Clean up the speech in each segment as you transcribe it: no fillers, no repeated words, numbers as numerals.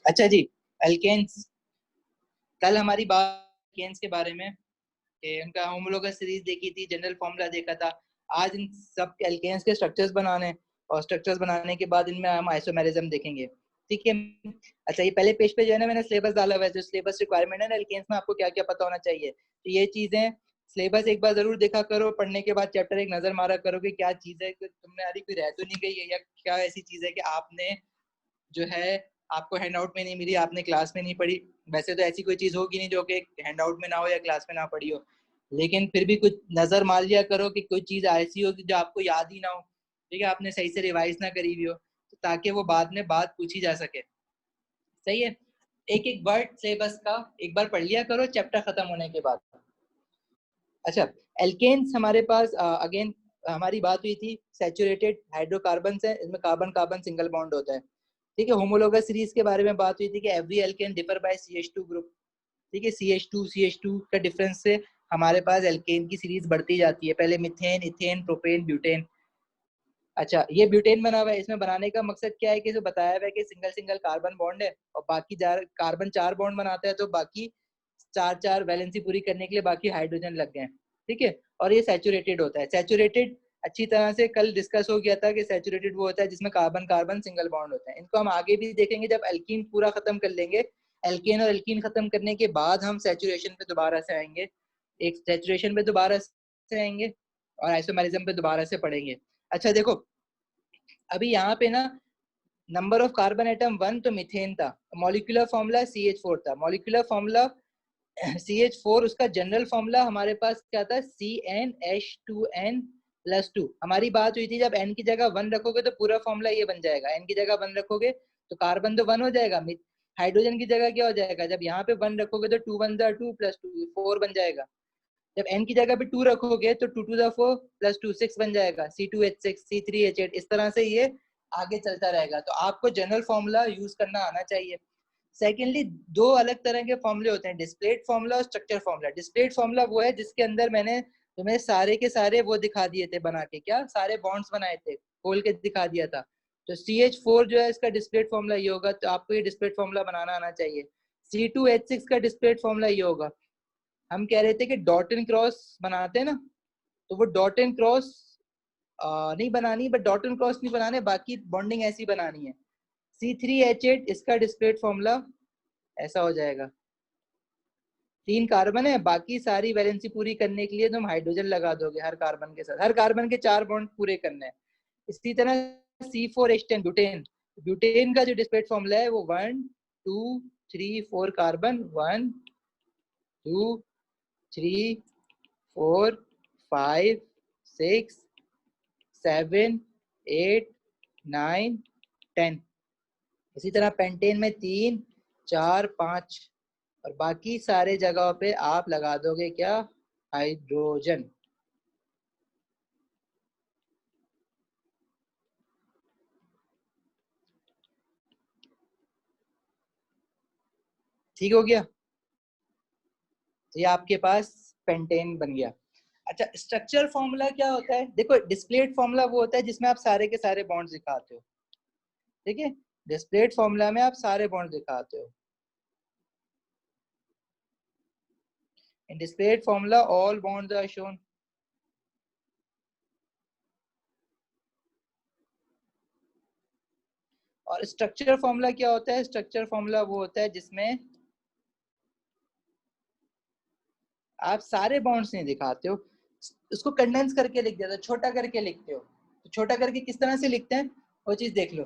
अच्छा जी, एल्केन्स। कल हमारी बात एल्केन्स के बारे में कि उनका होमोलोगस सीरीज देखी थी, जनरल फॉर्मूला देखा था। आज इन सब एल्केन्स के स्ट्रक्चर्स बनाने, और स्ट्रक्चर्स बनाने के बाद इनमें हम आइसोमेरिज्म देखेंगे। ठीक है। अच्छा, ये पहले पेज पे जो है ना मैंने सिलेबस डाला हुआ है, जो सिलेबस रिक्वायरमेंट है ना एल्केन्स में, आपको क्या क्या पता होना चाहिए। तो ये चीजें सिलेबस एक बार जरूर देखा करो, पढ़ने के बाद चैप्टर एक नजर मारा करो कि क्या चीज है, कि तुमने अभी कोई रह तो नहीं गई है, या क्या ऐसी चीज है कि आपने जो है आपको हैंड आउट में नहीं मिली, आपने क्लास में नहीं पढ़ी। वैसे तो ऐसी कोई चीज होगी नहीं जो कि हैंड आउट में ना हो या क्लास में ना पढ़ी हो, लेकिन फिर भी कुछ नजर मार लिया करो कि कोई चीज ऐसी हो जो आपको याद ही ना हो, ठीक है, आपने सही से रिवाइज ना करी हुई हो, तो ताकि वो बाद में बात पूछी जा सके। सही है। एक एक वर्ड सिलेबस का एक बार पढ़ लिया करो चैप्टर खत्म होने के बाद। अच्छा, एल्केन्स हमारे पास अगेन हमारी बात हुई थी, सैचुरेटेड हाइड्रोकार्बन है, इसमें कार्बन कार्बन सिंगल बॉन्ड होता है। ठीक है। होमोलोगस सीरीज के बारे में बात हुई थी कि every alkane differ by CH2 group. ठीक है, CH2 का डिफरेंस से हमारे पास एल्केन की सीरीज बढ़ती जाती है, पहले मिथेन, इथेन, प्रोपेन, ब्यूटेन। अच्छा, ये ब्यूटेन बना हुआ है, इसमें बनाने का मकसद क्या है कि जो बताया हुआ है कि सिंगल सिंगल कार्बन बॉन्ड है, और बाकी कार्बन 4 बॉन्ड बनाता है, तो बाकी चार चार वैलेंसी पूरी करने के लिए बाकी हाइड्रोजन लग गए। ठीक है। और ये सैचुरेटेड होता है। सैचुरेटेड अच्छी तरह से कल डिस्कस हो गया था कि सैचुरेटेड वो होता है जिसमें कार्बन कार्बन सिंगल बॉन्ड होता है। इनको हम आगे भी देखेंगे जब एल्कीन पूरा खत्म कर लेंगे। एल्केन और एल्कीन खत्म करने के बाद हम सैचुरेशन पे दोबारा से आएंगे, एक सैचुरेशन पे दोबारा से आएंगे, और आइसोमेरिज्म पे दोबारा से पढ़ेंगे। अच्छा देखो, अभी यहाँ पे ना नंबर ऑफ कार्बन एटम 1 तो मिथेन था, मॉलिक्यूलर फॉर्मूला CH4 था। मॉलिक्यूलर फॉर्मूला CH4, उसका जनरल फॉर्मूला हमारे पास क्या था, CnH2n+2। हमारी बात हुई थी जब n की जगह 1 रखोगे तो पूरा फॉर्मूला ये बन जाएगा, n की जगह 1 रखोगे तो कार्बन तो 1 हो जाएगा, हाइड्रोजन की जगह क्या हो जाएगा, जब यहाँ पे 1 रखोगे तो 2 1 2 +2 4 बन जाएगा। जब n की जगह पे 2 रखोगे तो 2 2 4 +2 6 बन जाएगा, C2H6 C3H8, इस तरह से ये आगे चलता रहेगा। तो आपको जनरल फॉर्मूला यूज करना आना चाहिए। सेकेंडली, दो अलग तरह के फॉर्मूले होते हैं, डिस्प्लेड फॉर्मूला और स्ट्रक्चर फॉर्मूला। डिस्प्लेड फॉर्मूला वो है जिसके अंदर मैंने तुम्हें सारे के सारे वो दिखा दिए थे बना के, क्या सारे बॉन्ड्स बनाए थे, खोल के दिखा दिया था। तो CH4 जो है इसका डिस्प्लेड फॉर्मूला ये होगा, तो आपको ये डिस्प्लेड फॉर्मूला बनाना आना चाहिए। C2H6 का डिस्प्लेड फॉर्मूला ये होगा। हम कह रहे थे कि डॉट एंड क्रॉस बनाते हैं ना, तो वो डॉट एंड क्रॉस नहीं बनानी, बट डॉट एंड क्रॉस नहीं बनाने, बाकी बॉन्डिंग ऐसी बनानी है। C3H8 इसका डिस्प्लेड फॉर्मूला ऐसा हो जाएगा। 3 कार्बन है, बाकी सारी वैलेंसी पूरी करने के लिए तुम हाइड्रोजन लगा दोगे हर कार्बन के साथ, हर कार्बन के 4 बॉन्ड पूरे करने हैं। इसी तरह C4H10 ब्यूटेन, ब्यूटेन का जो डिस्प्लेड फॉर्मूला है वो 1 2 3 4 कार्बन, 1 2 3 4 5 6 7 8 9 10। इसी तरह पेंटेन में 3 4 5, और बाकी सारे जगहों पे आप लगा दोगे क्या, हाइड्रोजन। ठीक हो गया, तो ये आपके पास पेंटेन बन गया। अच्छा, स्ट्रक्चर फॉर्मूला क्या होता है, देखो डिस्प्लेड फॉर्मूला वो होता है जिसमें आप सारे के सारे बॉन्ड्स दिखाते हो। ठीक है, डिस्प्लेड फॉर्मूला में आप सारे बॉन्ड्स दिखाते हो। In displayed formula all bonds are shown. और स्ट्रक्चर फॉर्मूला क्या होता है, स्ट्रक्चर फॉर्मूला वो होता है जिसमें आप सारे बॉन्ड्स नहीं दिखाते हो, उसको कंडेंस करके लिख देते हो, छोटा करके लिखते हो। तो छोटा करके किस तरह से लिखते हैं वो चीज देख लो।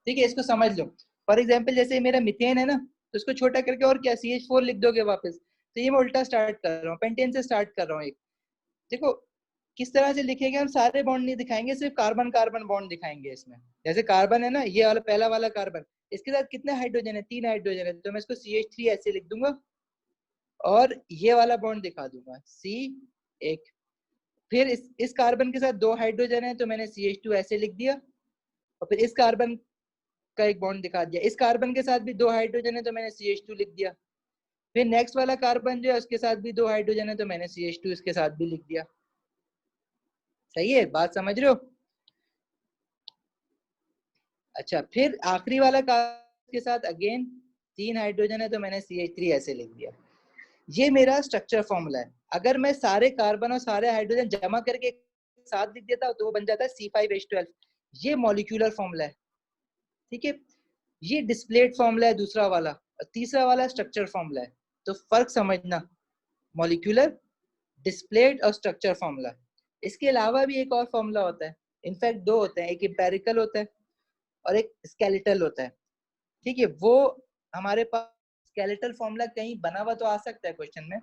ठीक है, इसको समझ लो। फॉर एग्जाम्पल जैसे मेरा मिथेन है ना, तो इसको छोटा करके और क्या CH4 लिख दोगे वापस। तो ये मैं उल्टा स्टार्ट कर रहा हूँ, पेंटेन से स्टार्ट कर रहा हूँ। एक देखो किस तरह से लिखेंगे, हम सारे बॉन्ड नहीं दिखाएंगे, सिर्फ कार्बन कार्बन बॉन्ड दिखाएंगे इसमें। जैसे कार्बन है ना, ये वाला पहला वाला कार्बन, इसके साथ कितने हाइड्रोजन है, 3 हाइड्रोजन है, तो मैं इसको CH3 ऐसे लिख दूंगा, और ये वाला बॉन्ड दिखा दूंगा C1। फिर इस कार्बन के साथ 2 हाइड्रोजन है, तो मैंने CH2 ऐसे लिख दिया, और फिर इस कार्बन का एक बॉन्ड दिखा दिया। इस कार्बन के साथ भी 2 हाइड्रोजन है, तो मैंने CH2 लिख दिया। फिर नेक्स्ट वाला कार्बन जो है उसके साथ भी 2 हाइड्रोजन है, तो मैंने CH2 इसके साथ भी लिख दिया। सही है, बात समझ रहे हो। अच्छा, फिर आखिरी वाला कार्बन के साथ अगेन 3 हाइड्रोजन है तो मैंने CH3 ऐसे लिख दिया। ये मेरा स्ट्रक्चर फॉर्मूला है। अगर मैं सारे कार्बन और सारे हाइड्रोजन जमा करके साथ लिख देता तो वो बन जाता है C5H12। ये मॉलिक्यूलर फॉर्मूला है, ठीक है। ये डिस्प्लेड फॉर्मूला है दूसरा वाला, और तीसरा वाला स्ट्रक्चर फॉर्मूला है। तो फर्क समझना, मॉलिक्यूलर, डिस्प्लेड और स्ट्रक्चर फॉर्मूला। इसके अलावा भी एक और फॉर्मूला होता है, इनफैक्ट दो होते हैं, एक एम्पेरिकल होता है और एक स्केलेटल होता है, ठीक है। वो हमारे पास स्केलेटल फॉर्मूला कहीं बना हुआ तो आ सकता है क्वेश्चन में,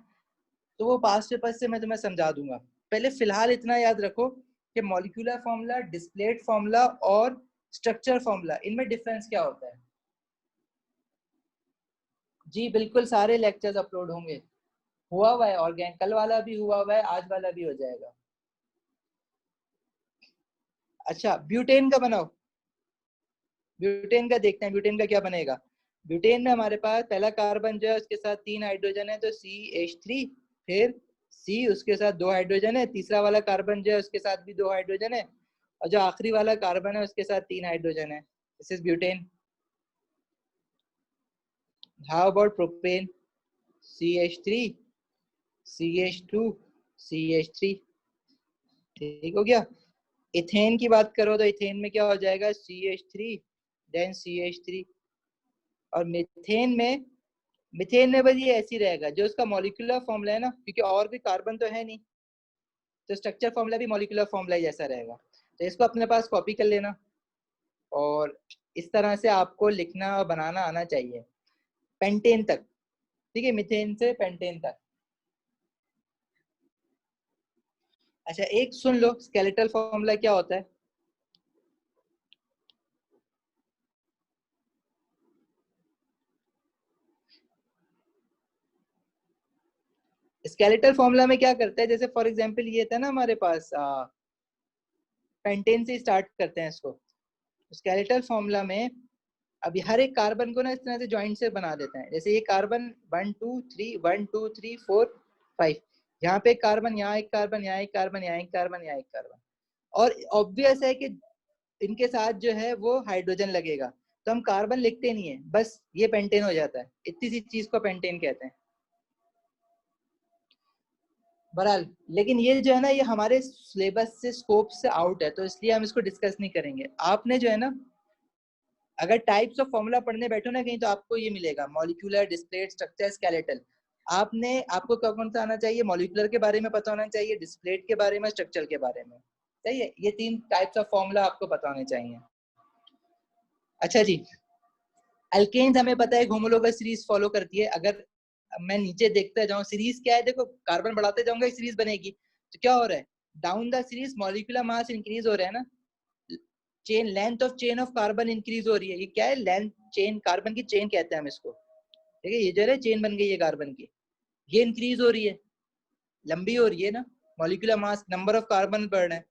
तो वो पास्ट पेपर से मैं तुम्हें समझा दूंगा। पहले फिलहाल इतना याद रखो कि मॉलिक्यूलर फॉर्मूला, डिस्प्लेड फॉर्मूला और स्ट्रक्चर फॉर्मूला, इनमें डिफरेंस क्या होता है। जी बिल्कुल, सारे लेक्चर्स अपलोड होंगे, हुआ हुआ है, और कल वाला भी हुआ हुआ है, आज वाला भी हो जाएगा। अच्छा, ब्यूटेन का बनाओ। ब्यूटेन का देखते हैं, ब्यूटेन का क्या बनेगा। ब्यूटेन में हमारे पास पहला कार्बन जो है उसके साथ 3 हाइड्रोजन है तो CH3, फिर C, उसके साथ 2 हाइड्रोजन है, तीसरा वाला कार्बन जो है उसके साथ भी 2 हाइड्रोजन है, और जो आखिरी वाला कार्बन है उसके साथ 3 हाइड्रोजन है। This is butane. How about propane, CH3, CH2, CH3, ठीक हो गया। इथेन की बात करो तो इथेन में क्या हो जाएगा, CH3 देन CH3। और मिथेन में बस ये ऐसी रहेगा, जो उसका मॉलिक्यूलर फॉर्मूला है ना, क्योंकि और भी कार्बन तो है नहीं, तो स्ट्रक्चर फॉर्मूला भी मॉलिक्यूलर फॉर्मूला जैसा रहेगा। तो इसको अपने पास कॉपी कर लेना, और इस तरह से आपको लिखना और बनाना आना चाहिए पेंटेन तक, ठीक है, मिथेन से पेंटेन तक। अच्छा, एक सुन लो, स्केलेटल फॉर्मूला क्या होता है। स्केलेटल फॉर्मूला में क्या करता है, जैसे फॉर एग्जांपल ये था ना हमारे पास, पेंटेन से स्टार्ट करते हैं इसको। स्केलेटल फॉर्मूला में अभी हर एक कार्बन को ना इस तरह से जॉइंट से बना देते हैं, जैसे ये कार्बन 1 2 3 1 2 3 4 5, यहाँ पे एक कार्बन, यहाँ एक कार्बन, यहाँ एक कार्बन, यहाँ एक कार्बन, यहाँ एक कार्बन, और ऑब्वियस है कि इनके साथ जो है वो हाइड्रोजन लगेगा, तो हम कार्बन लिखते नहीं है, बस ये पेंटेन हो जाता है। इतनी सी चीज को पेंटेन कहते हैं। बहरहाल, लेकिन ये जो है ना, ये हमारे सिलेबस से, स्कोप से आउट है, तो इसलिए हम इसको डिस्कस नहीं करेंगे। आपने जो है ना, अगर टाइप्स ऑफ फॉर्मूला पढ़ने बैठो ना कहीं, तो आपको ये मिलेगा, मॉलिक्यूलर, डिस्प्लेड, स्ट्रक्चर, स्केलेटल। आपको कौन सा आना चाहिए, मॉलिक्यूलर के बारे में पता होना चाहिए, डिस्प्लेड के बारे में, स्ट्रक्चर के बारे में, सही है। ये 3 टाइप्स ऑफ फॉर्मूला आपको पता होने चाहिए। अच्छा जी, अल्केन्स हमें पता है होमोलोगस सीरीज फॉलो करती है। अगर मैं नीचे देखता जाऊं, सीरीज क्या है, देखो कार्बन बढ़ाते जाऊंगा सीरीज बनेगी, तो क्या हो रहा है, down the series molecular mass increase हो रहा है ना, chain, length of chain of carbon increase हो रही है। ये क्या है, लेंथ चेन, कार्बन की चेन कहते हैं हम इसको, ठीक है। ये जो है चेन बन गई है कार्बन की, ये इंक्रीज हो रही है, लंबी हो रही है ना, molecular mass, number of carbon बढ़ रहे हैं,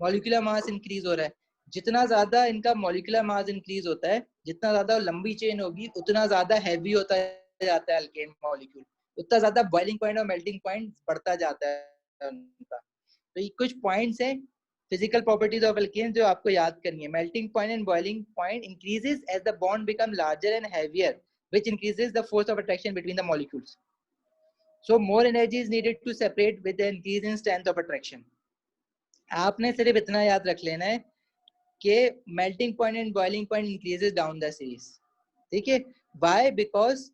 मॉलिक्यूलर मास इंक्रीज हो रहा है। जितना ज्यादा इनका मॉलिक्यूलर मास इंक्रीज होता है, जितना ज्यादा लंबी चेन होगी, उतना ज्यादा हैवी होता जाता है अल्केन मॉलिक्यूल, उतना ज्यादा बॉइलिंग पॉइंट और मेल्टिंग पॉइंट बढ़ता जाता है उनका। तो ये कुछ पॉइंट्स हैं, फिजिकल प्रॉपर्टीज ऑफ अल्केन, जो आपको याद करनी है। Melting point and boiling point increases as the bond become larger and heavier, which increases the force of attraction between the molecules. So more energy is needed to separate with the increase in strength of attraction. आपने सिर्फ इतना याद रख लेना है कि melting point and boiling point increases down the series, ठीक है। Why, because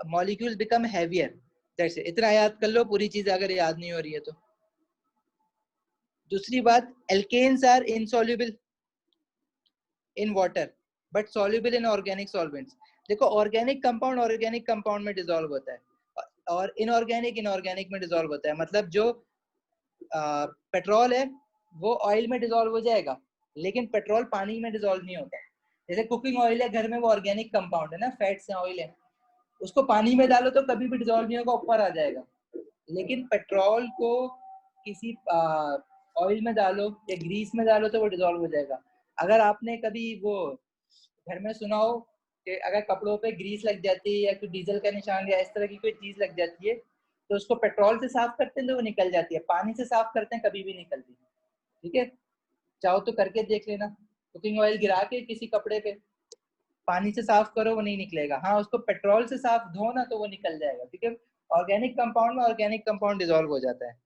molecules become heavier, that's it. इतना याद कर लो, पूरी चीज अगर याद नहीं हो रही है तो। दूसरी बात, alkanes are insoluble in water but soluble in organic solvents. देखो, ऑर्गेनिक कंपाउंड ऑर्गेनिक कंपाउंड में डिसॉल्व होता है, और इनऑर्गेनिक इनऑर्गेनिक में डिसॉल्व होता है। मतलब जो पेट्रोल है वो ऑयल में डिसॉल्व हो जाएगा, लेकिन पेट्रोल पानी में डिसॉल्व नहीं होता। जैसे कुकिंग ऑयल है घर में, वो ऑर्गेनिक कंपाउंड है ना, फैट्स है, ऑयल है, उसको पानी में डालो तो कभी भी डिसॉल्व नहीं होगा, ऊपर आ जाएगा। लेकिन पेट्रोल को किसी ऑयल में डालो या ग्रीस में डालो तो वो डिसॉल्व हो जाएगा। अगर आपने कभी वो घर में सुना हो कि अगर कपड़ों पे ग्रीस लग जाती है या कोई डीजल का निशान या इस तरह की कोई चीज लग जाती है, तो उसको पेट्रोल से साफ करते हैं तो वो निकल जाती है, पानी से साफ करते हैं कभी भी निकलती, ठीक है। चाहो तो करके देख लेना, कुकिंग ऑयल गिरा के किसी कपड़े पे, पानी से साफ करो वो नहीं निकलेगा। हाँ, उसको पेट्रोल से साफ धो ना तो वो निकल जाएगा, क्योंकि ऑर्गेनिक कंपाउंड में ऑर्गेनिक कंपाउंड डिसॉल्व हो जाता है।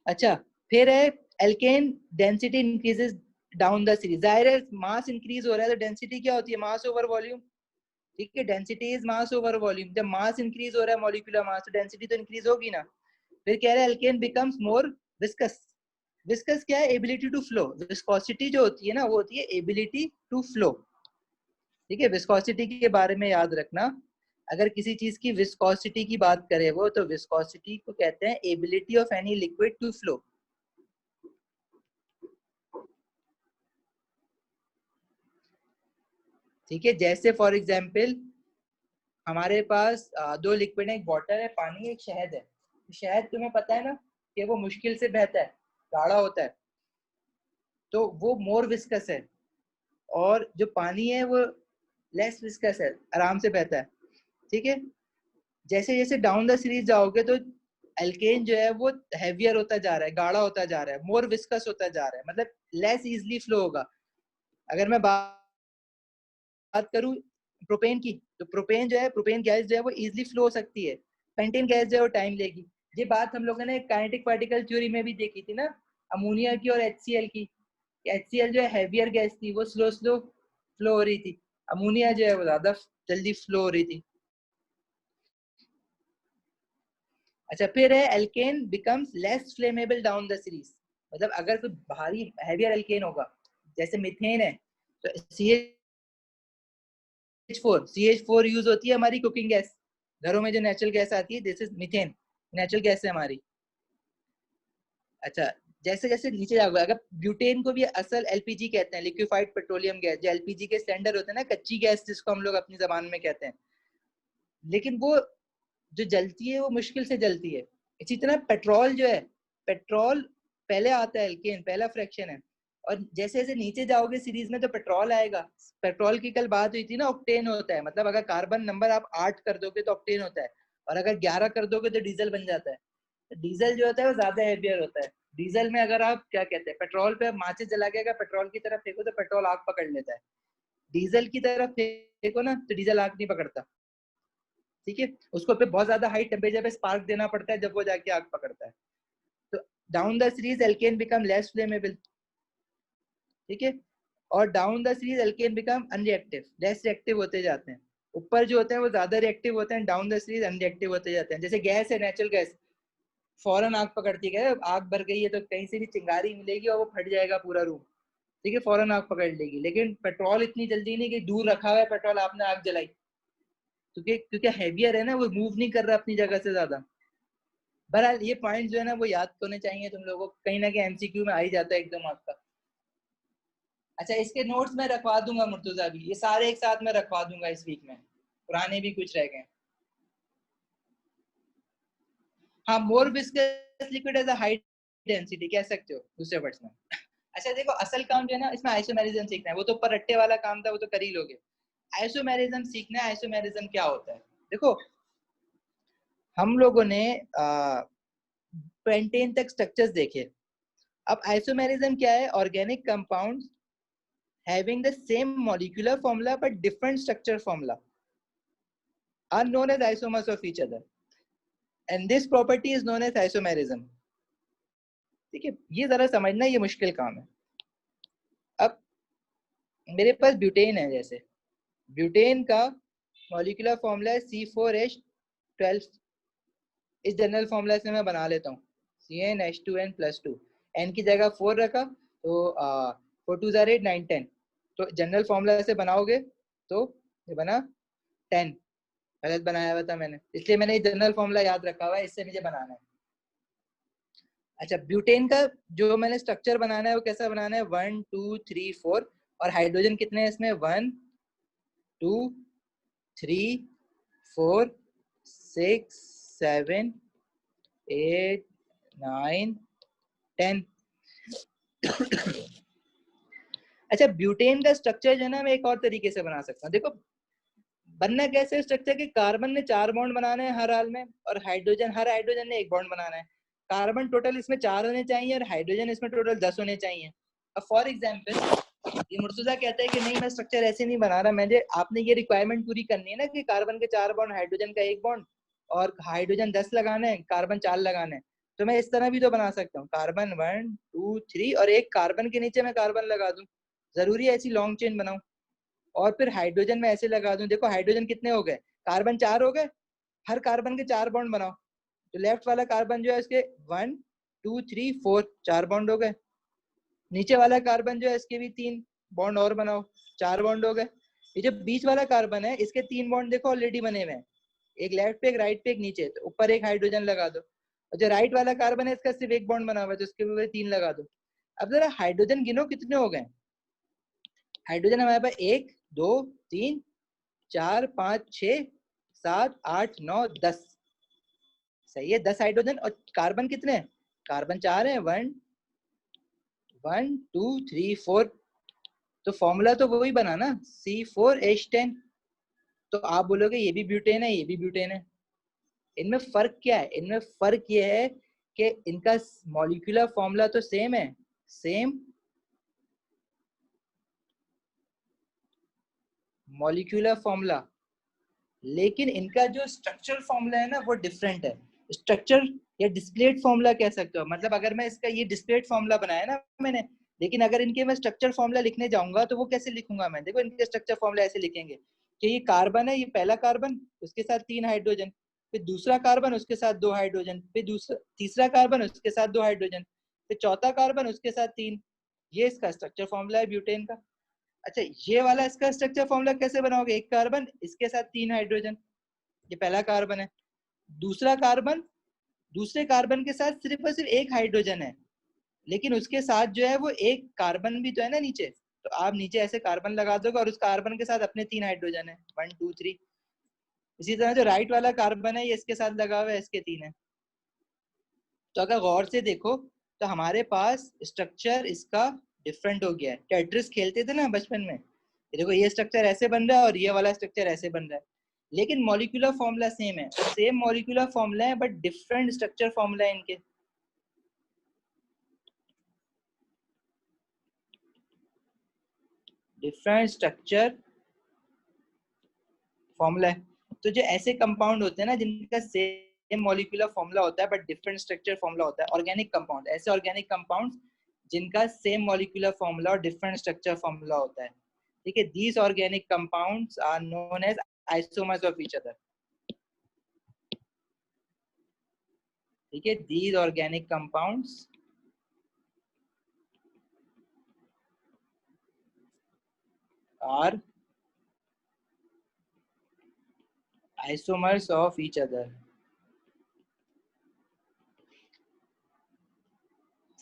अच्छा, फिर है alkane density increases down the series. जाहिर है मास इंक्रीज हो रहा है तो डेंसिटी क्या होती है? मास ओवर वॉल्यूम। ठीक है, density is mass over volume. जब मास इंक्रीज हो रहा है मॉलिक्यूलर मास, तो डेंसिटी तो इंक्रीज होगी ना। फिर कह रहे हैं alkane becomes more viscous. Viscous क्या है? Ability to flow. विस्कोसिटी जो होती है ना वो होती है एबिलिटी टू फ्लो। ठीक है, विस्कोसिटी के बारे में याद रखना। अगर किसी चीज की विस्कोसिटी की बात करें वो, तो विस्कोसिटी को कहते हैं ability of any liquid to flow. ठीक है, जैसे फॉर एग्जांपल हमारे पास दो लिक्विड है, एक वाटर है, पानी है, एक शहद है। शहद तुम्हें पता है ना कि वो मुश्किल से बहता है, गाढ़ा होता है, तो वो मोर विस्कस है। और जो पानी है वो लेस विस्कस है, आराम से बहता है। ठीक है, जैसे जैसे डाउन द सीरीज जाओगे तो एल्केन जो है वो हैवियर होता जा रहा है, गाढ़ा होता जा रहा है, मोर विस्कस होता जा रहा है, मतलब लेस इजिली फ्लो होगा। अगर मैं बात करूं प्रोपेन की, तो प्रोपेन जो है, प्रोपेन गैस जो है वो इजिली फ्लो हो सकती है। पेंटेन गैस जो है वो टाइम लेगी। ये बात हम लोगों ने काइनेटिक पार्टिकल थ्योरी में भी देखी थी ना, अमोनिया की और HCl की। HCl जो है हैवियर गैस थी, वो स्लो स्लो फ्लो हो रही थी। अमोनिया जो है वो ज्यादा जल्दी फ्लो हो रही थी। अच्छा, फिर है alkane becomes less flammable down the series. मतलब अगर कोई भारी हैवियर एल्केन होगा, जैसे मीथेन है, तो CH4 यूज होती है हमारी कुकिंग गैस। घरों में जो नेचुरल गैस आती है, this is methane, natural gas है हमारी। अच्छा, जैसे जैसे नीचे जाओगे, अगर ब्यूटेन को भी असल LPG कहते हैं, लिक्विफाइड पेट्रोलियम गैस, जो LPG के स्टैंडर्ड होते हैं ना, कच्ची गैस जिसको हम लोग अपनी जबान में कहते हैं, लेकिन वो जो जलती है वो मुश्किल से जलती है। इसी तरह पेट्रोल जो है, पेट्रोल पहले आता है, एल्केन पहला फ्रैक्शन है। और जैसे जैसे नीचे जाओगे सीरीज में तो पेट्रोल आएगा। पेट्रोल की कल बात हुई थी ना, ऑक्टेन होता है, मतलब अगर कार्बन नंबर आप 8 कर दोगे तो ऑक्टेन होता है, और अगर 11 कर दोगे तो डीजल बन जाता है। तो डीजल जो होता है वो ज्यादा हेवियर होता है। डीजल में अगर आप क्या कहते हैं, पेट्रोल पे माचिस जला के अगर पेट्रोल की तरफ फेंको तो पेट्रोल आग पकड़ लेता है। डीजल की तरफ फेंको ना तो डीजल आग नहीं पकड़ता। ठीक है, उसको पे बहुत ज्यादा हाई टेम्परेचर पे स्पार्क देना पड़ता है, जब वो जाके आग पकड़ता है। तो down the series alkane become less flammable. ठीक है, और down the series alkane become unreactive, less reactive होते जाते हैं। ऊपर जो होते हैं वो ज्यादा रिएक्टिव होते हैं, डाउन द सीरीज अनरिएक्टिव होते जाते हैं। जैसे गैस है, नेचुरल गैस, फौरन आग पकड़ती है। आग भर गई है तो कहीं से भी चिंगारी मिलेगी और वो फट जाएगा पूरा रूम। ठीक है, फौरन आग पकड़ लेगी। लेकिन पेट्रोल इतनी जल्दी नहीं, कि दूर रखा हुआ है पेट्रोल, आपने आग जलाई, क्योंकि क्योंकि हैवियर है ना, वो मूव नहीं कर रहा अपनी जगह से ज्यादा। बहरहाल ये पॉइंट जो है ना वो याद होने चाहिए तुम लोगों को, कहीं ना कहीं MCQ में आ ही जाता है एकदम आपका। अच्छा, इसके नोट्स मैं रखवा दूंगा मुर्तुजा भी, ये सारे एक साथ में रखवा दूंगा इस वीक में, पुराने भी कुछ रह गए। हाँ, more viscous liquid as a high density कह सकते हो दूसरे वर्ड्स में। अच्छा देखो, असल काम जो है ना इसमें आइसोमेरिज्म सीखना है। वो तो ऊपर रट्टे वाला काम था, वो तो कर ही लोगे। आइसोमेरिज्म सीखना है। आइसोमेरिज्म क्या होता है? देखो, हम लोगों ने पेंटेन तक स्ट्रक्चर्स देखे। अब आइसोमेरिज्म क्या है? Organic compounds having the same molecular formula but different structure formula are known as isomers of each other, and this property is known as isomerism. ठीक है, ये जरा समझना, ये मुश्किल काम है। अब मेरे पास ब्यूटेन है, जैसे ब्यूटेन का मॉलिक्यूलर फॉर्मूला है C4H12। इस जनरल फॉर्मूला से मैं बना लेता हूँ CnH2n+2। n की जगह 4 रखा तो 4 2 8 9 10। तो जनरल फॉर्मूला से बनाओगे तो ये बना 10। गलत बनाया हुआ था मैंने, इसलिए मैंने जनरल फॉर्मूला याद रखा हुआ है, इससे मुझे बनाना है। अच्छा, ब्यूटेन का जो मैंने स्ट्रक्चर बनाना है वो कैसा बनाना है? 1 2 3 4। और हाइड्रोजन कितने हैं इसमें? 1 2 3 4 6 7 8 9 10। अच्छा, ब्यूटेन का स्ट्रक्चर जो है ना मैं एक और तरीके से बना सकता हूँ। देखो, बनना कैसे स्ट्रक्चर के, कार्बन ने 4 बॉन्ड बनाने हैं हर हाल में, और हर हाइड्रोजन ने 1 बॉन्ड बनाना है। कार्बन टोटल इसमें 4 होने चाहिए और हाइड्रोजन इसमें टोटल 10 होने चाहिए। अब फॉर एग्जांपल ये मुर्तजा कहता है कि नहीं मैं स्ट्रक्चर ऐसे नहीं बना रहा, मैंने आपने ये रिक्वायरमेंट पूरी करनी है ना कि कार्बन के 4 बॉन्ड, हाइड्रोजन का 1 बॉन्ड, और हाइड्रोजन 10 लगाना है, कार्बन 4 लगाना है, तो मैं इस तरह भी तो बना सकता हूँ, कार्बन 1 2 3 और एक कार्बन के नीचे मैं कार्बन लगा दूं, जरूरी है ऐसी लॉन्ग चेन बनाऊं, और फिर हाइड्रोजन में ऐसे लगा दूं। देखो हाइड्रोजन कितने हो गए, कार्बन 4 हो गए, हर कार्बन के 4 बॉन्ड बनाओ, तो लेफ्ट वाला कार्बन जो है इसके 1 2 3 4 4 बॉन्ड हो गए, नीचे वाला कार्बन जो है इसके भी 3 बॉन्ड और बनाओ, 4 बॉन्ड हो गए। ये जो बीच वाला कार्बन है इसके 3 बॉन्ड देखो ऑलरेडी बने हुए हैं, एक लेफ्ट पे एक राइट पे एक नीचे, तो ऊपर एक हाइड्रोजन लगा दो, और जो राइट वाला कार्बन है इसका सिर्फ 1 बॉन्ड बना हुआ है तो उसके ऊपर 3 लगा दो। अब जरा हाइड्रोजन गिनो कितने हो गए, हाइड्रोजन हमारे पास 1 2 3 4 5 6 7 8 9 10, सही है, 10 हाइड्रोजन, और कार्बन कितने हैं, कार्बन 4 है, 1 1 2 3 4, तो फॉर्मूला तो वही बना ना, C4H10। तो आप बोलोगे ये भी ब्यूटेन है ये भी ब्यूटेन है, इनमें फर्क क्या है, इनमें फर्क ये है कि इनका मॉलिक्यूलर फॉर्मूला तो सेम है, सेम मॉलिक्यूलर फॉर्मूला, लेकिन इनका जो स्ट्रक्चरल फॉर्मूला है ना वो डिफरेंट है। स्ट्रक्चर या डिस्प्लेड फॉर्मूला कह सकते हो, मतलब अगर मैं इसका ये डिस्प्लेड फॉर्मूला बनाया ना मैंने, लेकिन अगर इनके मैं स्ट्रक्चर फॉर्मूला लिखने जाऊंगा तो वो कैसे लिखूंगा मैं, देखो इनके स्ट्रक्चर फॉर्मूला ऐसे लिखेंगे कि ये कार्बन है, ये पहला कार्बन उसके साथ 3 हाइड्रोजन, फिर दूसरा कार्बन उसके साथ 2 हाइड्रोजन, फिर दूसरा तीसरा कार्बन उसके साथ 2 हाइड्रोजन, फिर चौथा कार्बन उसके साथ 3, ये इसका स्ट्रक्चर फॉर्मूला है ब्यूटेन का। अच्छा ये वाला इसका स्ट्रक्चर फॉर्मूला कैसे बनाओगे, एक कार्बन इसके साथ 3 हाइड्रोजन, ये पहला कार्बन है, दूसरा कार्बन दूसरे कार्बन के साथ सिर्फ और सिर्फ एक हाइड्रोजन है, लेकिन उसके साथ जो है वो एक कार्बन भी तो है ना नीचे, तो आप नीचे ऐसे कार्बन लगा दोगे और उस कार्बन के साथ अपने 3 हाइड्रोजन है, 1 2 3। इसी तरह जो राइट वाला कार्बन है ये इसके साथ लगा हुआ है, इसके 3 है। तो अगर गौर से देखो तो हमारे पास स्ट्रक्चर इसका डिफरेंट हो गया है। टेट्रिस खेलते थे ना बचपन में, ये देखो ये स्ट्रक्चर ऐसे बन रहा है और ये वाला स्ट्रक्चर ऐसे बन रहा है, लेकिन मॉलिक्यूलर फॉर्मूला सेम है, सेम मॉलिक्यूलर फॉर्मूला है बट डिफरेंट स्ट्रक्चर फॉर्मूला है इनके। डिफरेंट स्ट्रक्चर फॉर्मूला है। तो जो ऐसे कंपाउंड होते हैं ना जिनका सेम मॉलिक्यूलर फॉर्मूला होता है बट डिफरेंट स्ट्रक्चर फॉर्मूला होता है, ऑर्गेनिक कंपाउंड, ऐसे ऑर्गेनिक कंपाउंड जिनका सेम मॉलिक्यूलर फॉर्मूला और डिफरेंट स्ट्रक्चर फॉर्मूला होता है, ठीक है, these organic compounds are known as isomers of each other, ठीक है, these organic compounds are isomers of each other,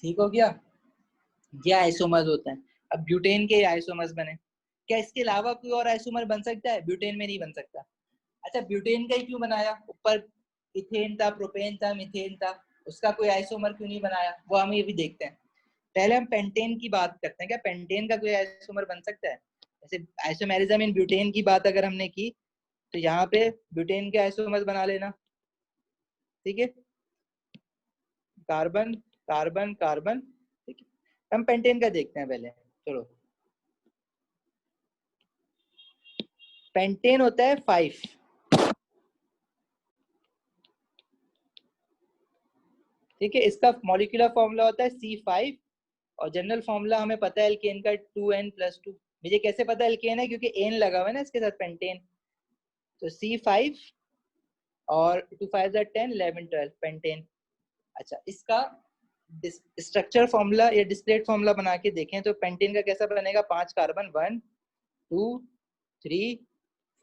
ठीक हो गया, ये आइसोमर्स होते हैं। अब ब्यूटेन के आइसोमर्स बने, क्या इसके अलावा कोई और आइसोमर बन सकता है, ब्यूटेन में नहीं बन सकता। अच्छा ब्यूटेन का ही क्यों बनाया, ऊपर इथेन था, प्रोपेन था, मीथेन था, उसका कोई आइसोमर क्यों नहीं बनाया, वो हम ये भी देखते हैं। पहले हम पेंटेन की बात करते हैं, क्या पेंटेन का कोई आइसोमर बन सकता है, जैसे आइसोमेरिज्म इन ब्यूटेन की बात अगर हमने की तो यहाँ पे ब्यूटेन के आइसोमर बना लेना, ठीक है, कार्बन कार्बन कार्बन, ठीक है, हम पेंटेन का देखते हैं पहले, चलो। पेंटेन होता है 5, ठीक है, इसका मॉलिक्यूलर फॉर्मूला होता है C5, और जनरल फॉर्मूला हमें पता है एल्केन का 2n+2। मुझे कैसे पता है एल्केन है, क्योंकि एन लगा हुआ है ना इसके साथ पेंटेन, तो C5 और 2 5 10 11 12 पेंटेन। अच्छा इसका स्ट्रक्चर फॉर्मूला या डिस्प्लेट फॉर्मूला बना के देखें तो पेंटेन का कैसा बनेगा, 5 कार्बन 1 2 3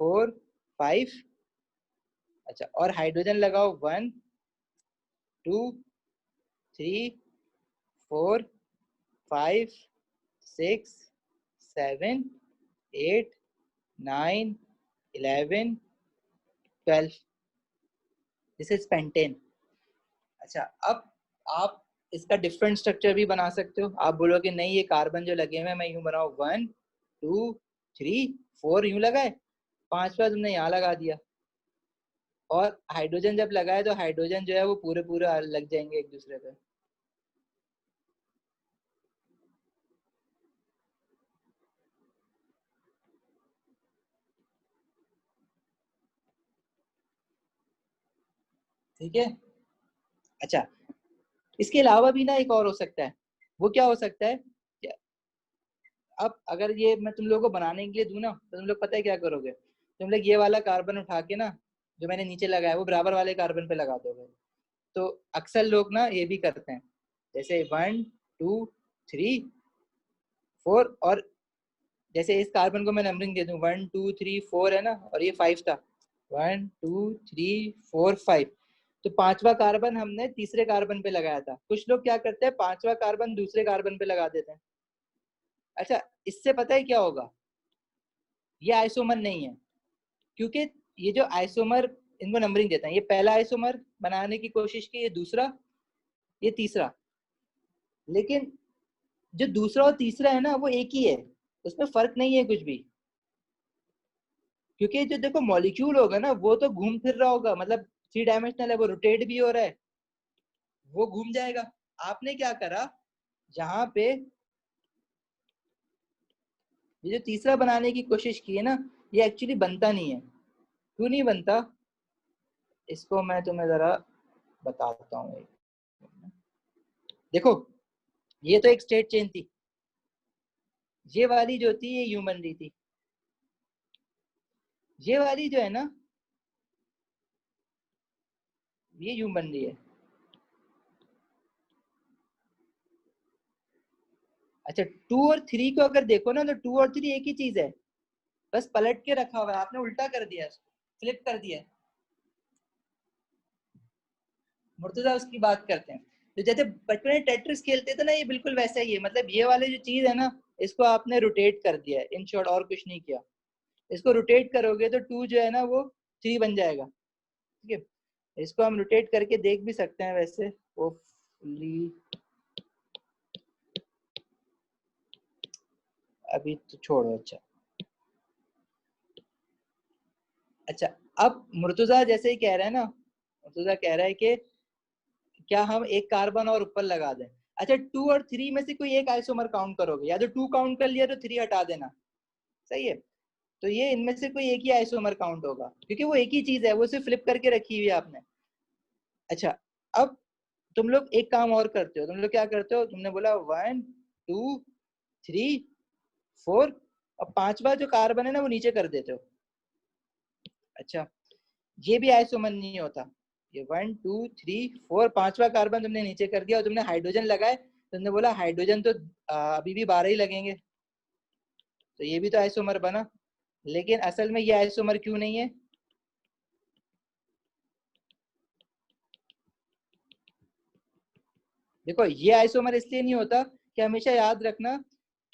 4 5, अच्छा और हाइड्रोजन लगाओ 1 2 3 4 5 6 7 8 9 11 12, दिस इज पेंटेन। अच्छा अब आप इसका डिफरेंट स्ट्रक्चर भी बना सकते हो, आप बोलोगे नहीं ये कार्बन जो लगे हुए हैं मैं यूं बनाऊं 1 2 3 4 यूं लगाए, 5वां तुमने यहाँ लगा दिया, और हाइड्रोजन जब लगाए तो हाइड्रोजन जो है वो पूरे पूरे लग जाएंगे एक दूसरे पे। ठीक है। अच्छा, इसके अलावा भी ना एक और हो सकता है। वो क्या हो सकता है? अब अगर ये मैं तुम लोगों को बनाने के लिए दूं ना, तो तुम लोग पता है क्या करोगे? तुम लोग ये वाला कार्बन उठा के ना, जो मैंने नीचे लगाया वो बराबर वाले कार्बन पे लगा दोगे। तो अक्सर लोग ना ये भी करते हैं, जैसे 1 2 3 4, और जैसे इस कार्बन को मैं नंबरिंग दे दूं 1 2 3 4 है ना, और ये 5 था, 1 2 3 4 5। तो पांचवा कार्बन हमने तीसरे कार्बन पे लगाया था। कुछ लोग क्या करते हैं, पांचवा कार्बन दूसरे कार्बन पे लगा देते हैं। अच्छा, इससे पता है क्या होगा? ये आइसोमर नहीं है, क्योंकि ये जो आइसोमर इनको नंबरिंग देता है, ये पहला आइसोमर बनाने की कोशिश की, ये दूसरा, ये तीसरा। लेकिन जो दूसरा और तीसरा है ना, वो एक ही है, उसमें फर्क नहीं है कुछ भी। क्योंकि जो देखो मॉलिक्यूल होगा ना, वो तो घूम फिर रहा होगा, मतलब 3 डायमेंशनल है, वो रोटेट भी हो रहा है, वो घूम जाएगा। आपने क्या करा, जहां पे ये जो तीसरा बनाने की कोशिश की है ना, ये एक्चुअली बनता नहीं है। क्यों नहीं बनता, इसको मैं तुम्हें जरा बताता हूँ। देखो, ये तो एक स्टेट चेन थी, ये वाली जो थी ये ह्यूमन रही थी, ये वाली जो है ना, ये ह्यूमन रही है। अच्छा, 2 और 3 को अगर देखो ना, तो 2 और 3 एक ही चीज है, बस पलट के रखा हुआ है, आपने उल्टा कर दिया, इसको फ्लिप कर दिया है। मुर्तजा उसकी बात करते हैं। तो जैसे बचपन में टेट्रिस खेलते थे ना, ये बिल्कुल वैसा ही है। मतलब ये वाले जो चीज है ना, इसको आपने रोटेट कर दिया है, इन शॉर्ट, और कुछ नहीं किया। इसको रोटेट करोगे तो 2 जो है ना, वो 3 बन जाएगा। ठीक है, इसको हम रोटेट करके देख भी सकते हैं वैसे, वो फुली, अभी तो छोड़ो। अच्छा अच्छा, अब मुर्तजा जैसे ही कह रहा है ना, मुर्तजा कह रहा है कि क्या हम एक कार्बन और ऊपर लगा दें। अच्छा, 2 और 3 में से कोई एक आइसोमर काउंट करोगे, या तो 2 काउंट कर लिया तो 3 हटा देना। सही है। तो ये इनमें से कोई एक ही आइसोमर काउंट होगा, क्योंकि वो एक ही चीज है, वो सिर्फ फ्लिप करके रखी हुई है आपने। अच्छा, अब तुम लोग एक काम और करते हो। तुम लोग क्या करते हो, तुमने बोला 1 2 3 4, और पांचवा जो कार्बन है ना, वो नीचे कर देते हो। अच्छा, ये भी आइसोमर नहीं होता। ये 1 2 3 4, पांचवा कार्बन तुमने नीचे कर दिया, और तुमने हाइड्रोजन लगाए, तुमने बोला हाइड्रोजन तो अभी भी 12 ही लगेंगे, तो ये भी तो आइसोमर बना। लेकिन असल में ये आइसोमर क्यों नहीं है? देखो, ये आइसोमर इसलिए नहीं होता कि हमेशा याद रखना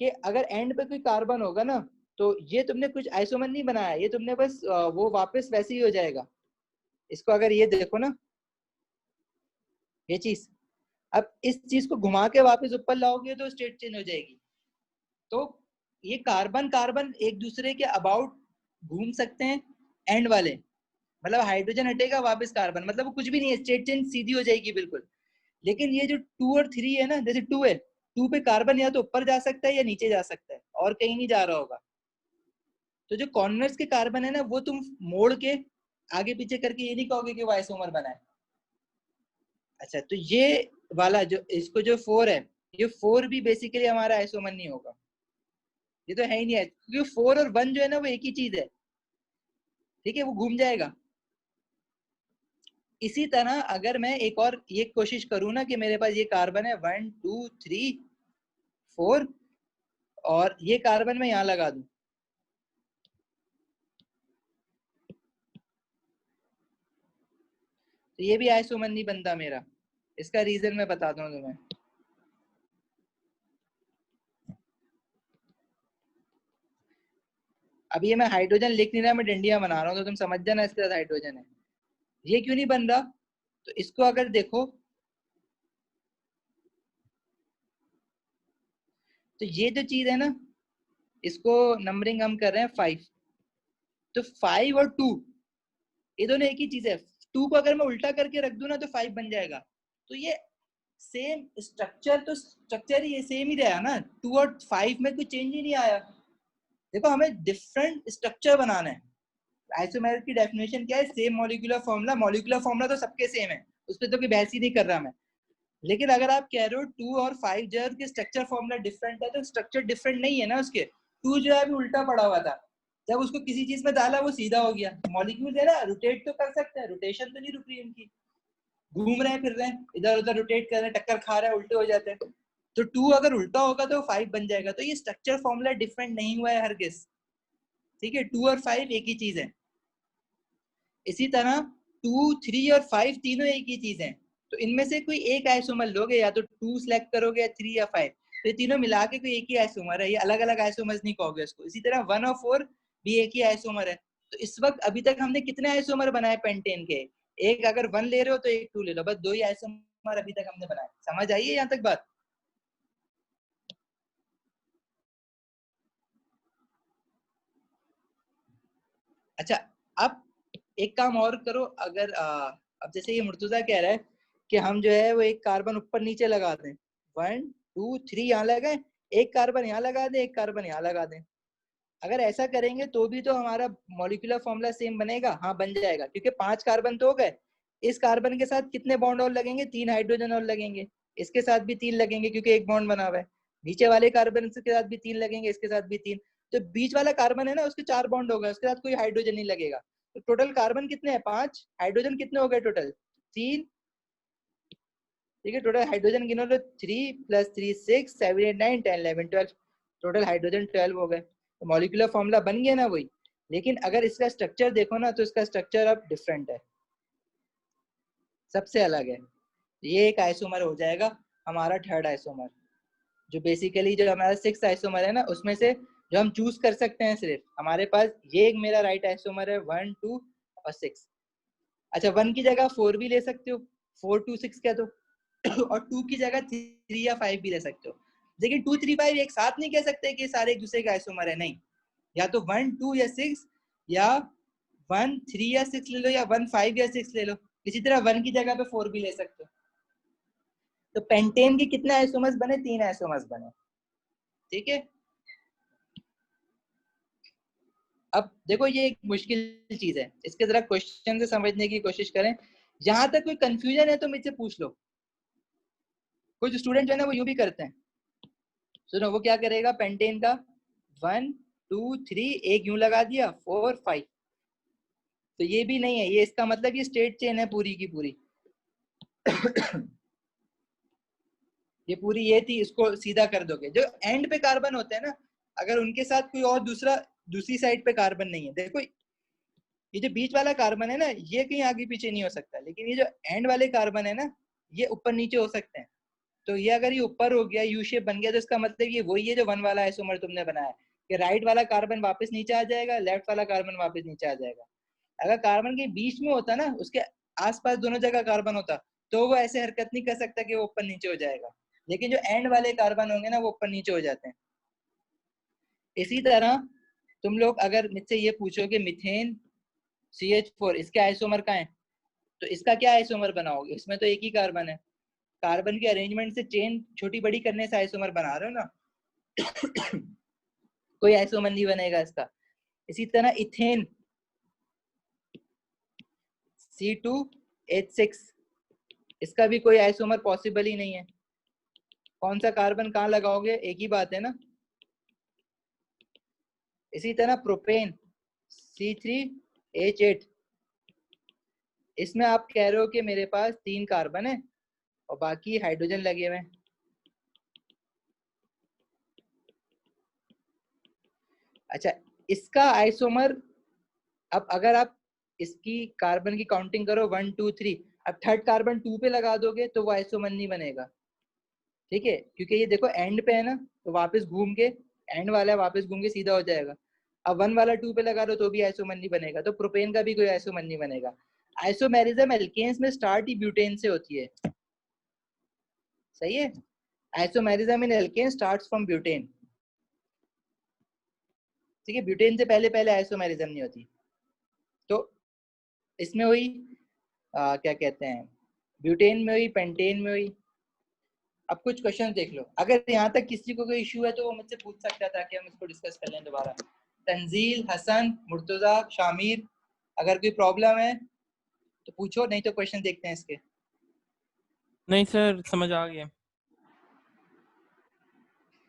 कि अगर एंड पे कोई कार्बन होगा ना, तो ये तुमने कुछ आइसोमर नहीं बनाया, ये तुमने बस वो वापस वैसे ही हो जाएगा। इसको अगर ये देखो ना, ये चीज, अब इस चीज को घुमा के वापस ऊपर लाओगे तो स्टेट चेंज हो जाएगी। तो ये कार्बन कार्बन एक दूसरे के अबाउट घूम सकते हैं, एंड वाले, मतलब हाइड्रोजन हटेगा वापस कार्बन, मतलब वो कुछ भी नहीं है, स्टेट चेंज सीधी हो जाएगी बिल्कुल। लेकिन ये जो 2 और 3 है ना, जैसे 2 है, 2 पे कार्बन या तो ऊपर जा सकता है या नीचे जा सकता है, और कहीं नहीं जा रहा होगा। तो जो कॉर्नर्स के कार्बन है ना, वो तुम मोड़ के आगे पीछे करके ये नहीं कहोगे कि वो आइसोमर बना है। अच्छा, तो ये वाला जो इसको जो 4 है, ये 4 भी बेसिकली हमारा आइसोमर नहीं होगा, ये तो है ही नहीं है, क्योंकि 4 और 1 जो है ना, वो एक ही चीज है। ठीक है, वो घूम जाएगा। इसी तरह अगर मैं एक और ये कोशिश करूँ ना, कि मेरे पास ये कार्बन है 1 2 3 4, और ये कार्बन मैं यहाँ लगा दूं, तो ये भी आइसोमर नहीं बनता मेरा। इसका रीजन मैं बताता हूँ तुम्हें। अब ये मैं हाइड्रोजन लिख नहीं रहा, मैं डंडियां बना रहा हूँ, तो तुम समझ जाना इसके साथ हाइड्रोजन है। ये क्यों नहीं बन रहा? तो इसको अगर देखो, तो ये जो चीज है ना, इसको नंबरिंग हम कर रहे हैं 5। तो 5 और 2, ये दोनों एक ही चीज है। 2 को अगर मैं उल्टा करके रख दूं ना, तो 5 बन जाएगा। तो ये सेम स्ट्रक्चर, तो स्ट्रक्चर ही ये सेम ही रहा ना, 2 और 5 में कोई चेंज ही नहीं आया। देखो, हमें डिफरेंट स्ट्रक्चर बनाना है, आइसोमेर की डेफिनेशन क्या है? Same molecular formula. Molecular formula तो सबके सेम है, उस पर तो कोई बहस ही नहीं कर रहा मैं। लेकिन अगर आप कह रहे हो 2 और 5 जो है उसके स्ट्रक्चर फॉर्मूला डिफरेंट है, तो स्ट्रक्चर डिफरेंट नहीं है ना उसके। 2 जो है अभी उल्टा पड़ा हुआ था, जब उसको किसी चीज में डाला वो सीधा हो गया। मॉलिक्यूल है ना, रोटेट तो कर सकते हैं, रोटेशन तो नहीं रुक रही उनकी, घूम रहे हैं फिर रहे हैं, इधर उधर रोटेट कर रहे हैं, टक्कर खा रहे हैं, उल्टे हो जाते हैं। तो 2 अगर उल्टा होगा तो 5 बन जाएगा। तो ये स्ट्रक्चर फॉर्मूला डिफरेंट नहीं हुआ है हरगिज, ठीक है। 2 और 5 एक ही चीज है। इसी तरह 2, 3 और 5 तीनों एक ही चीज है। तो इनमें से कोई एक आइसोमर लोगे, या तो 2 सिलेक्ट करोगे या 3 या 5, तो ये तीनों मिला के कोई एक ही आइसोमर है, ये अलग अलग आइसोमर्स नहीं कहोगे इसको। इसी तरह 1 और 4 भी एक ही आइसोमर है। तो इस वक्त अभी तक हमने कितने आइसोमर बनाए पेंटेन के? एक अगर 1 ले रहे हो तो एक 2 ले लो, बस 2 ही आइसोमर अभी तक हमने बनाए। समझ आई है यहाँ तक बात? अच्छा, अब एक काम और करो। अगर अब जैसे ये मुर्तुजा कह रहा है कि हम जो है वो एक कार्बन ऊपर नीचे लगा दें, 1 2 3 यहाँ लगाए, एक कार्बन यहाँ लगा दें, एक कार्बन यहाँ लगा दें। अगर ऐसा करेंगे तो भी तो हमारा मॉलिक्यूलर फॉर्मूला सेम बनेगा। हाँ बन जाएगा, क्योंकि 5 कार्बन तो हो गए। इस कार्बन के साथ कितने बॉन्ड और लगेंगे? 3 हाइड्रोजन और लगेंगे। इसके साथ भी 3 लगेंगे क्योंकि एक बॉन्ड बना हुआ है। नीचे वाले कार्बन के साथ भी 3 लगेंगे, इसके साथ भी 3। तो बीच वाला कार्बन है ना, उसके 4 बॉन्ड हो गए, उसके साथ कोई हाइड्रोजन नहीं लगेगा। तो टोटल कार्बन कितने हैं? 5। हाइड्रोजन कितने हो गए टोटल? 3। ठीक है, टोटल हाइड्रोजन गिनो लो, 3 + 3 6 7 8 9 10 11 12। टोटल हाइड्रोजन 12 हो गए। तो मॉलिक्यूलर फॉर्मूला बन गया ना वही। लेकिन अगर इसका स्ट्रक्चर देखो ना, तो इसका स्ट्रक्चर अब डिफरेंट है, सबसे अलग है। ये एक आइसोमर हो जाएगा हमारा थर्ड आइसोमर, जो बेसिकली जो हमारा 6 आइसोमर है ना, उसमें से जो हम चूज कर सकते हैं सिर्फ हमारे पास ये एक मेरा राइट आइसोमर है, 1 2 और 6। अच्छा, 1 की जगह 4 भी ले सकते हो, 4 2 6 कह दो। और 2 की जगह 3 या 5 भी ले सकते हो। लेकिन 2 3 5 एक साथ नहीं कह सकते कि सारे एक दूसरे के आइसोमर है, नहीं। या तो 1 2 या 6, या 1 3 या 6 ले लो, या 1 5 या 6 ले लो। इसी तरह 1 की जगह पे 4 भी ले सकते हो। तो पेंटेन के कितने आइसोमर्स बने? 3 आइसोमर्स बने, ठीक है। अब देखो ये एक मुश्किल चीज है, इसके जरा क्वेश्चन से समझने की कोशिश करें। जहां तक कोई कंफ्यूजन है तो मुझसे पूछ लो। कुछ स्टूडेंट जो है ना वो यूं भी करते हैं, सुनो वो क्या करेगा, पेंटेन का 1 2 3 एक यूं लगा दिया, 4 5। तो ये भी नहीं है, ये इसका मतलब ये स्टेट चेन है पूरी की पूरी। ये पूरी ये थी, इसको सीधा कर दोगे। जो एंड पे कार्बन होते हैं ना, अगर उनके साथ कोई और दूसरी साइड पे कार्बन नहीं है, देखो ये जो बीच वाला कार्बन है ना, ये कहीं आगे पीछे नहीं हो सकता। लेकिन ये जो एंड वाले कार्बन है ना, ये ऊपर नीचे हो सकते हैं। तो ये अगर ये ऊपर हो गया, यू शेप बन गया, तो इसका मतलब ये वही है जो 1 वाला आइसोमर तुमने बनाया, कि राइट वाला कार्बन वापस नीचे आ जाएगा, लेफ्ट वाला कार्बन वापस नीचे आ जाएगा। अगर कार्बन के बीच में होता ना, उसके आसपास दोनों जगह कार्बन होता, तो वो ऐसे हरकत नहीं कर सकता कि वो ऊपर नीचे हो जाएगा। लेकिन जो एंड वाले कार्बन होंगे ना, वो ऊपर नीचे हो जाते हैं। इसी तरह तुम लोग अगर मुझसे ये पूछोगे मिथेन CH4 इसके आइसोमर का है, तो इसका क्या आइसोमर बनाओगे? इसमें तो एक ही कार्बन है। कार्बन के अरेंजमेंट से चेन छोटी बड़ी करने से आइसोमर बना रहे हो ना। कोई आइसोमर नहीं बनेगा इसका। इसी तरह इथेन C2H6 इसका भी कोई आइसोमर पॉसिबल ही नहीं है। कौन सा कार्बन कहाँ लगाओगे? एक ही बात है ना। इसी तरह प्रोपेन C3H8 इसमें आप कह रहे हो कि मेरे पास 3 कार्बन है और बाकी हाइड्रोजन लगे हुए हैं। अच्छा, इसका आइसोमर, अब अगर आप इसकी कार्बन की काउंटिंग करो 1 2 3, अब थर्ड कार्बन 2 पे लगा दोगे तो वो आइसोमर नहीं बनेगा, ठीक है। क्योंकि ये देखो एंड पे है ना, तो वापस घूम के एंड वाला वापस घूम के सीधा हो जाएगा। अब 1 वाला 2 पे लगा दो तो भी आइसोमर नहीं बनेगा। तो प्रोपेन का भी कोई आइसोमर नहीं बनेगा। आइसोमेरिज्म एल्केन्स में स्टार्ट ही ब्यूटेन से होती है, सही है। Isomerism in alkane starts from butane, ठीक है। ब्यूटेन से पहले पहले आइसोमेरिज्म नहीं होती। तो इसमें हुई क्या कहते हैं, ब्यूटेन में हुई, पेंटेन में हुई। अब कुछ क्वेश्चन देख लो, अगर यहाँ तक किसी को कोई इशू है तो वो मुझसे पूछ सकता था कि हम इसको डिस्कस कर लें दोबारा। तंजील, हसन, मुर्तजा, शामिर, अगर कोई प्रॉब्लम है तो पूछो, नहीं तो क्वेश्चन देखते हैं इसके। नहीं सर, समझ आ गया।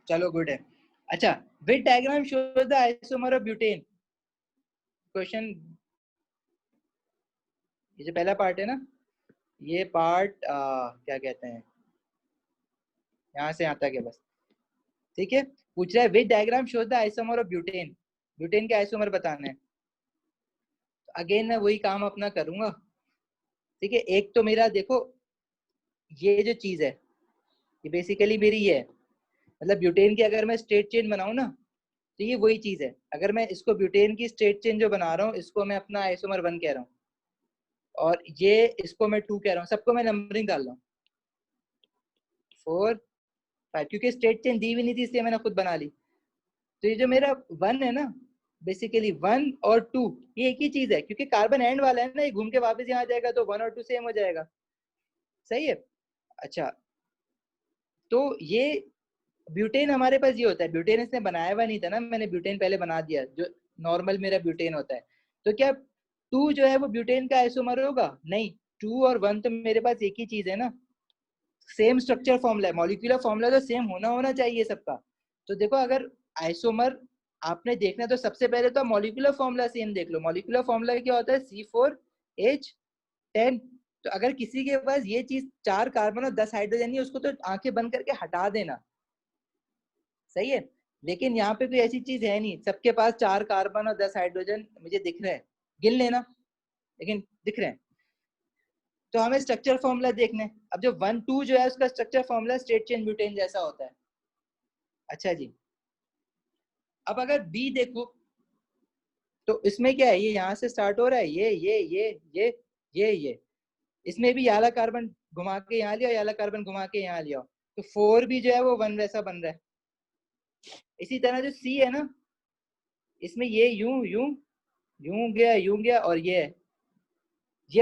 चलो गुड है। अच्छा, which diagram shows the isomer of butane. Question, ये जो पहला पार्ट है ना, ये पार्ट क्या कहते हैं, यहाँ से यहाँ तक है बस। ठीक है, पूछ रहा है which diagram shows the isomer of butane, butane के आइसोमर बताने हैं। अगेन मैं वही काम अपना करूंगा। ठीक है, एक तो मेरा देखो, ये जो चीज है ये बेसिकली मेरी ये है, मतलब ब्यूटेन की अगर मैं स्ट्रेट चेन बनाऊं ना, तो ये वही चीज है। अगर मैं इसको ब्यूटेन की स्ट्रेट चेन जो बना रहा हूँ, इसको मैं अपना आइसोमर 1 कह रहा हूँ, और ये इसको मैं 2 कह रहा हूँ, सबको मैं नंबरिंग डाल रहा हूँ 4 5, क्योंकि स्ट्रेट चेन दी भी नहीं थी इसलिए मैंने खुद बना ली। तो ये जो मेरा 1 है ना, बेसिकली 1 और 2 ये एक ही चीज है, क्योंकि कार्बन एंड वाला है ना, ये घूम के वापस यहाँ आ जाएगा, तो 1 और 2 सेम हो जाएगा। सही है। अच्छा, तो ये ब्यूटेन हमारे पास ये होता है, ब्यूटेन इसने बनाया हुआ नहीं था ना, मैंने ब्यूटेन पहले बना दिया, जो नॉर्मल मेरा ब्यूटेन होता है। तो क्या 2 जो है वो ब्यूटेन का आइसोमर होगा? नहीं, 2 और 1 तो मेरे पास एक ही चीज है ना, सेम स्ट्रक्चर फॉर्मूला है, मॉलिक्यूलर फॉर्मूला तो सेम होना होना चाहिए सबका। तो देखो, अगर आइसोमर आपने देखना तो सबसे पहले तो मॉलिक्यूलर फॉर्मूला सेम देख लो। मॉलिक्यूलर फॉर्मूला क्या होता है? C4H10। तो अगर किसी के पास ये चीज 4 कार्बन और 10 हाइड्रोजन नहीं, उसको तो आंखें बंद करके हटा देना। सही है, लेकिन यहाँ पे कोई ऐसी चीज है नहीं, सबके पास 4 कार्बन और 10 हाइड्रोजन मुझे दिख रहे हैं, गिन लेना, लेकिन दिख रहे हैं। तो हमें स्ट्रक्चर फॉर्मूला देखने, अब जो 1 2 जो है उसका structure formula straight chain butane जैसा होता है। अच्छा जी, अब अगर बी देखो तो इसमें क्या है, ये यहाँ से स्टार्ट हो रहा है, ये इसमें भी याला कार्बन घुमा के यहाँ लिया, याला कार्बन घुमा के यहाँ लिया, तो 4 भी जो है वो 1 वैसा बन रहा है। इसी तरह जो सी है ना, इसमें ये यूं यूं यूं गया और ये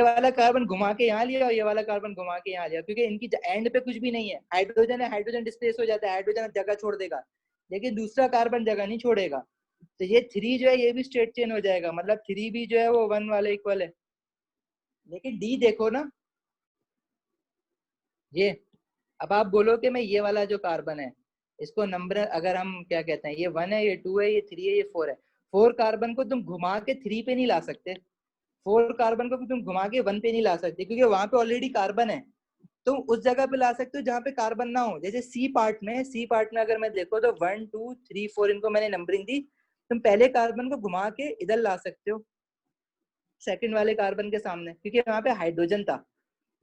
वाला कार्बन घुमा के यहाँ लिया और ये वाला कार्बन घुमा के यहाँ लिया, क्योंकि इनकी एंड पे कुछ भी नहीं है। हाइड्रोजन है, हाइड्रोजन डिस्प्लेस हो जाता है, हाइड्रोजन जगह छोड़ देगा, लेकिन दूसरा कार्बन जगह नहीं छोड़ेगा। तो ये 3 जो है ये भी स्ट्रेट चेन हो जाएगा, मतलब 3 भी जो है वो 1 वाले इक्वल है। लेकिन डी देखो ना, ये, अब आप बोलो कि मैं ये वाला जो कार्बन है इसको नंबर, अगर हम क्या कहते हैं, ये 1 है, ये 2 है, ये 3 है, ये 4 है, 4 कार्बन को तुम घुमा के 3 पे नहीं ला सकते, 4 कार्बन को तुम घुमा के 1 पे नहीं ला सकते, क्योंकि वहां पे ऑलरेडी कार्बन है। तुम उस जगह पे ला सकते हो जहां पे कार्बन ना हो। जैसे सी पार्ट में अगर मैं देखो तो 1 2 3 4 इनको मैंने नंबरिंग दी, तुम पहले कार्बन को घुमा के इधर ला सकते हो सेकंड वाले कार्बन के सामने, क्योंकि वहां पे हाइड्रोजन था।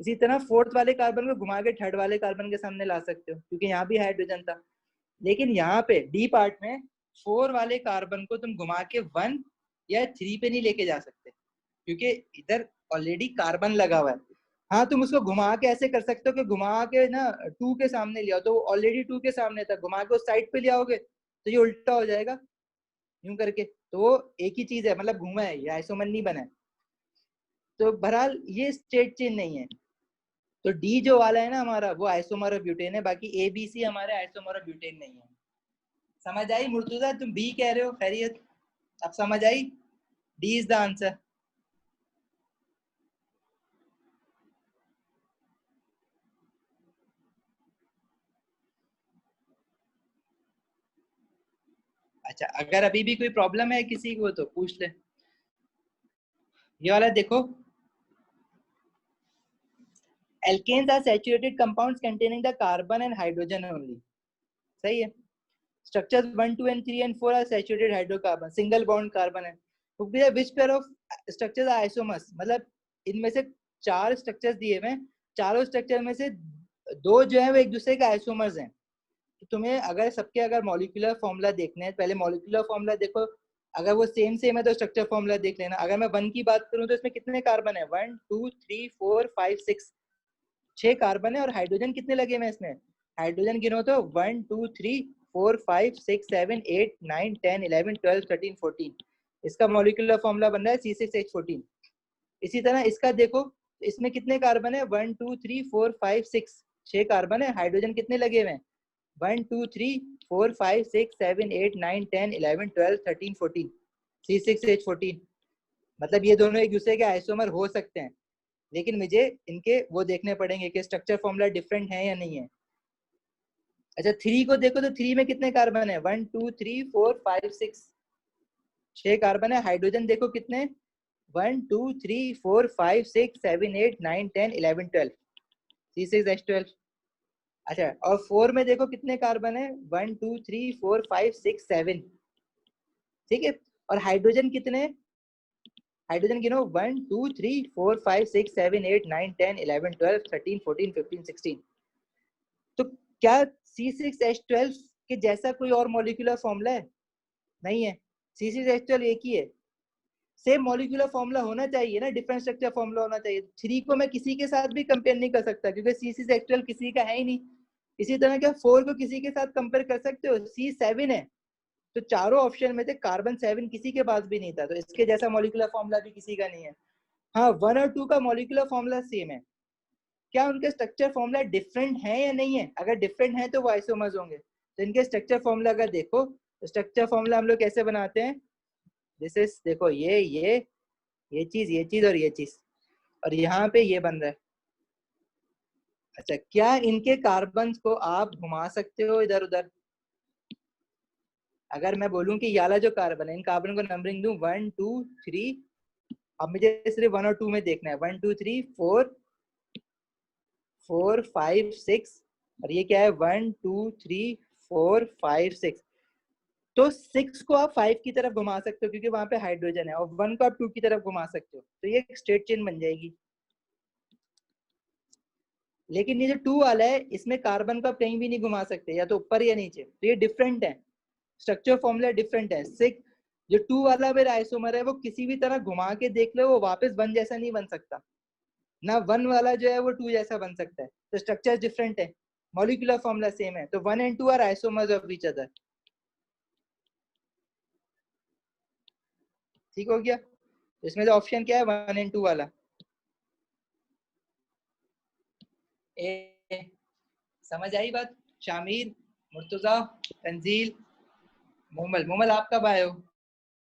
इसी तरह फोर्थ वाले कार्बन को घुमा के थर्ड वाले कार्बन के सामने ला सकते हो, क्योंकि यहाँ भी हाइड्रोजन था। लेकिन यहाँ पे डी पार्ट में 4 वाले कार्बन को तुम घुमा के 1 या 3 पे नहीं लेके जा सकते, क्योंकि इधर ऑलरेडी कार्बन लगा हुआ है। हाँ, तुम उसको घुमा के ऐसे कर सकते हो कि घुमा के ना 2 के सामने लिया, तो ऑलरेडी 2 के सामने था, घुमा के उस साइड पे ले आओगे तो ये उल्टा हो जाएगा यूं करके। तो एक ही चीज है, मतलब घूमा है, ये आइसोमर नहीं बना है। तो बहरहाल ये स्ट्रेट चेन नहीं है। तो डी जो वाला है ना हमारा, वो आइसोमर ऑफ ब्यूटेन है, बाकी ए बी सी हमारे आइसोमर ऑफ ब्यूटेन नहीं है। समझ आई मुर्तुजा? तुम बी कह रहे हो, खैरियत? अब समझ आई? D is the answer. अच्छा, अगर अभी भी कोई प्रॉब्लम है किसी को तो पूछ ले। ये वाला देखो, alkanes are saturated compounds containing the carbon and hydrogen only। सही है। Structures 1 2 and 3 and 4 are saturated hydrocarbon, single bond carbon है। तो which pair of structures are isomers, मतलब इनमें से 4 स्ट्रक्चर्स दिए हुए हैं, चारों स्ट्रक्चर में से 2 जो है वो एक दूसरे के आइसोमर्स हैं। तो तुम्हें अगर सबके अगर मॉलिक्यूलर फॉर्मूला देखने हैं, पहले मॉलिक्यूलर फॉर्मूला देखो, अगर वो सेम सेम है तो स्ट्रक्चर फॉर्मूला देख लेना। अगर मैं 1 की बात करूं तो इसमें कितने कार्बन है? 1 2 3 4 5 6, 6 कार्बन है, और हाइड्रोजन कितने लगे हुए इसमें? हाइड्रोजन गिनो तो 1 2 3 4 5 6 7 8 9 10 11 12 13 14। इसका मॉलिक्यूलर फॉर्मूला बन रहा है C6H14। इसी तरह इसका देखो, इसमें कितने कार्बन है? 1 2 3 4 5 6, 6 कार्बन है, हाइड्रोजन कितने लगे हुए हैं? 1 2 3 4 5 6 7 8 9 10 11 12 13 14, C6H14। मतलब ये दोनों एक दूसरे के आइसोमर हो सकते हैं, लेकिन मुझे इनके वो देखने पड़ेंगे कि स्ट्रक्चर फॉर्मूला डिफरेंट है या नहीं है। अच्छा 3 को देखो तो 3 में कितने कार्बन है, 1 2 3 4 5 6, 6 कार्बन है। हाइड्रोजन देखो कितने, 1 2 3 4 5 6 7 8 9 10 11 12, C6H12। अच्छा और 4 में देखो कितने कार्बन है, 1 2 3 4 5 6 7, ठीक है। और हाइड्रोजन कितने, हाइड्रोजन गिनो 1 2 3 4 5 6 7 8 9 10 11 12 13 14 15 16। तो क्या C6H12 के जैसा कोई और मॉलिक्यूलर फॉर्मूला है? नहीं है, C6H12 एक ही है। सेम मॉलिक्यूलर फॉर्मूला होना चाहिए ना, डिफरेंट स्ट्रक्चर फॉर्मूला होना चाहिए। 3 को मैं किसी के साथ भी कंपेयर नहीं कर सकता क्योंकि C6H12 किसी का है ही नहीं। इसी तरह क्या 4 को किसी के साथ कंपेयर कर सकते हो, C7 है, तो चारों ऑप्शन में थे कार्बन 7 किसी के पास भी नहीं था, तो इसके जैसा मॉलिक्यूलर फॉर्मूला भी किसी का नहीं है। हाँ 1 और 2 का मॉलिक्यूलर फॉर्मूला सेम है, क्या उनके स्ट्रक्चर फॉर्मूला डिफरेंट है या नहीं है? अगर डिफरेंट है तो वो आइसोमर्स होंगे। तो इनके स्ट्रक्चर फॉर्मूला अगर देखो, स्ट्रक्चर फॉर्मूला हम लोग कैसे बनाते हैं, दिस इज देखो ये चीज और ये चीज, और यहाँ पे ये बन रहा है। अच्छा क्या इनके कार्बन को आप घुमा सकते हो इधर उधर? अगर मैं बोलूं कि ये वाला जो कार्बन है, इन कार्बन को नंबरिंग दूं 1 2 3, अब मुझे सिर्फ 1 और 2 में देखना है, 1 2 3 4 4 5 6, और ये क्या है 1 2 3 4 5 6। तो 6 को आप 5 की तरफ घुमा सकते हो क्योंकि वहां पे हाइड्रोजन है, और 1 को आप 2 की तरफ घुमा सकते हो, तो ये एक स्ट्रेट चेन बन जाएगी। लेकिन ये जो 2 वाला है इसमें कार्बन को आप कहीं भी नहीं घुमा सकते, या तो ऊपर या नीचे, तो ये डिफरेंट है, स्ट्रक्चर फॉर्मूला डिफरेंट है। 6 जो 2 वाला मेरा आइसोमर है वो किसी भी तरह घुमा के देख लो वो वापस 1 जैसा नहीं बन सकता, ना 1 वाला जो है वो 2 जैसा बन सकता है, तो स्ट्रक्चर डिफरेंट है, मॉलिक्यूलर फॉर्मूला सेम है, तो 1 and 2 are isomers of each other. ठीक हो गया, इसमें जो ऑप्शन क्या है 1 एंड 2 वाला। ए, समझ आई बात? शामिर, मुर्तजा, तंजील, मोमल, मोमल आप कब आए हो?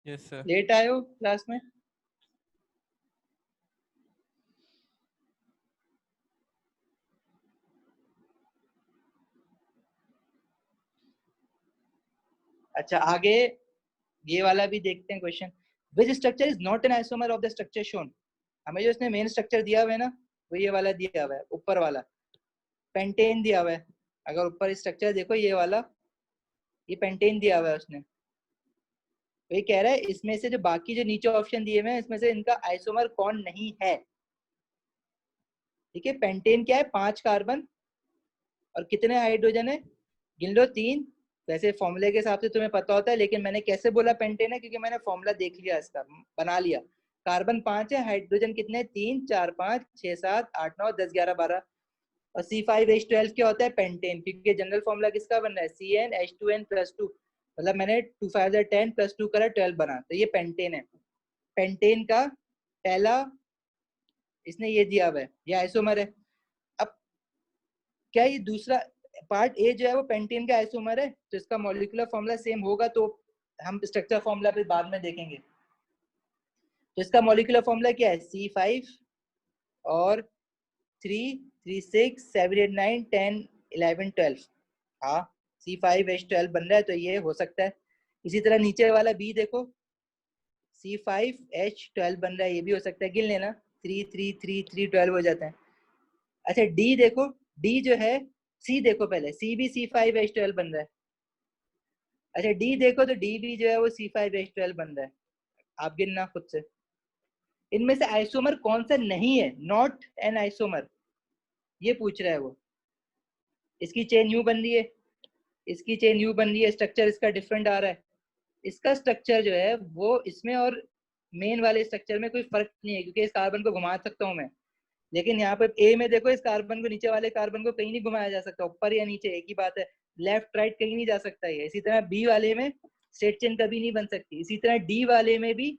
Yes sir. लेट आए हो क्लास में? अच्छा आगे ये वाला भी देखते हैं question, which structure is not an isomer of the structure shown. हमें जो इसने मेन स्ट्रक्चर दिया हुआ है ना, वो ये वाला दिया हुआ है ऊपर वाला, पेंटेन दिया हुआ है। अगर ऊपर स्ट्रक्चर देखो ये वाला, ये पेंटेन दिया हुआ है उसने, तो ये कह रहा है इसमें से जो बाकी जो नीचे ऑप्शन दिए हुए हैं इसमें से इनका आइसोमर कौन नहीं है। ठीक है, पेंटेन क्या है, 5 कार्बन और कितने हाइड्रोजन है, गिन लो 3। वैसे फॉर्मूले के हिसाब से तुम्हें पता होता है, लेकिन मैंने कैसे बोला पेंटेन है क्योंकि मैंने फॉर्मूला देख लिया, इसका बना लिया। कार्बन 5 है, हाइड्रोजन कितने, 3 4 5 6 7 8 9 10 11 12, और C5H12 क्या होता है, पेंटेन, क्योंकि जनरल फॉर्मूला किसका बन रहा है, CnH2n+2, मतलब मैंने 2 5 10 +2 करा 12 बना, तो ये पेंटेन है। पेंटेन का पहला इसने ये दिया हुआ है, ये आइसोमर है। अब क्या ये दूसरा पार्ट ए जो है वो पेंटेन का आइसोमर है, तो इसका मॉलिक्यूलर फॉर्मूला सेम होगा, तो हम स्ट्रक्चर फॉर्मूला फिर बाद में देखेंगे। तो इसका मॉलिक्यूलर फॉर्मूला क्या है, C5 और 3 3 6 7 8 9 10 11 12, हाँ C5H12 बन रहा है, तो ये हो सकता है। इसी तरह नीचे वाला बी देखो, C5H12 बन रहा है, ये भी हो सकता है, गिन लेना 3 3 3 3 12 हो जाता है। अच्छा डी देखो, डी जो है, सी देखो पहले, सी भी C5H12 बन रहा है। अच्छा डी देखो तो डी भी जो है वो C5H12 बन रहा है, आप गिनना खुद से। इनमें से आइसोमर कौन सा नहीं है, नॉट एन आइसोमर, ये पूछ रहा है वो। इसकी चेन यू बन रही है, इसकी चेन यू बन रही है, स्ट्रक्चर इसका डिफरेंट आ रहा है, इसका स्ट्रक्चर जो है वो इसमें और मेन वाले स्ट्रक्चर में कोई फर्क नहीं है क्योंकि इस कार्बन को घुमा सकता हूँ मैं, लेकिन यहाँ पे ए में देखो इस कार्बन को, नीचे वाले कार्बन को कहीं नहीं घुमाया जा सकता, ऊपर या नीचे एक ही बात है, लेफ्ट राइट कहीं नहीं जा सकता है। इसी तरह बी वाले में स्ट्रेट चेन कभी नहीं बन सकती, इसी तरह डी वाले में भी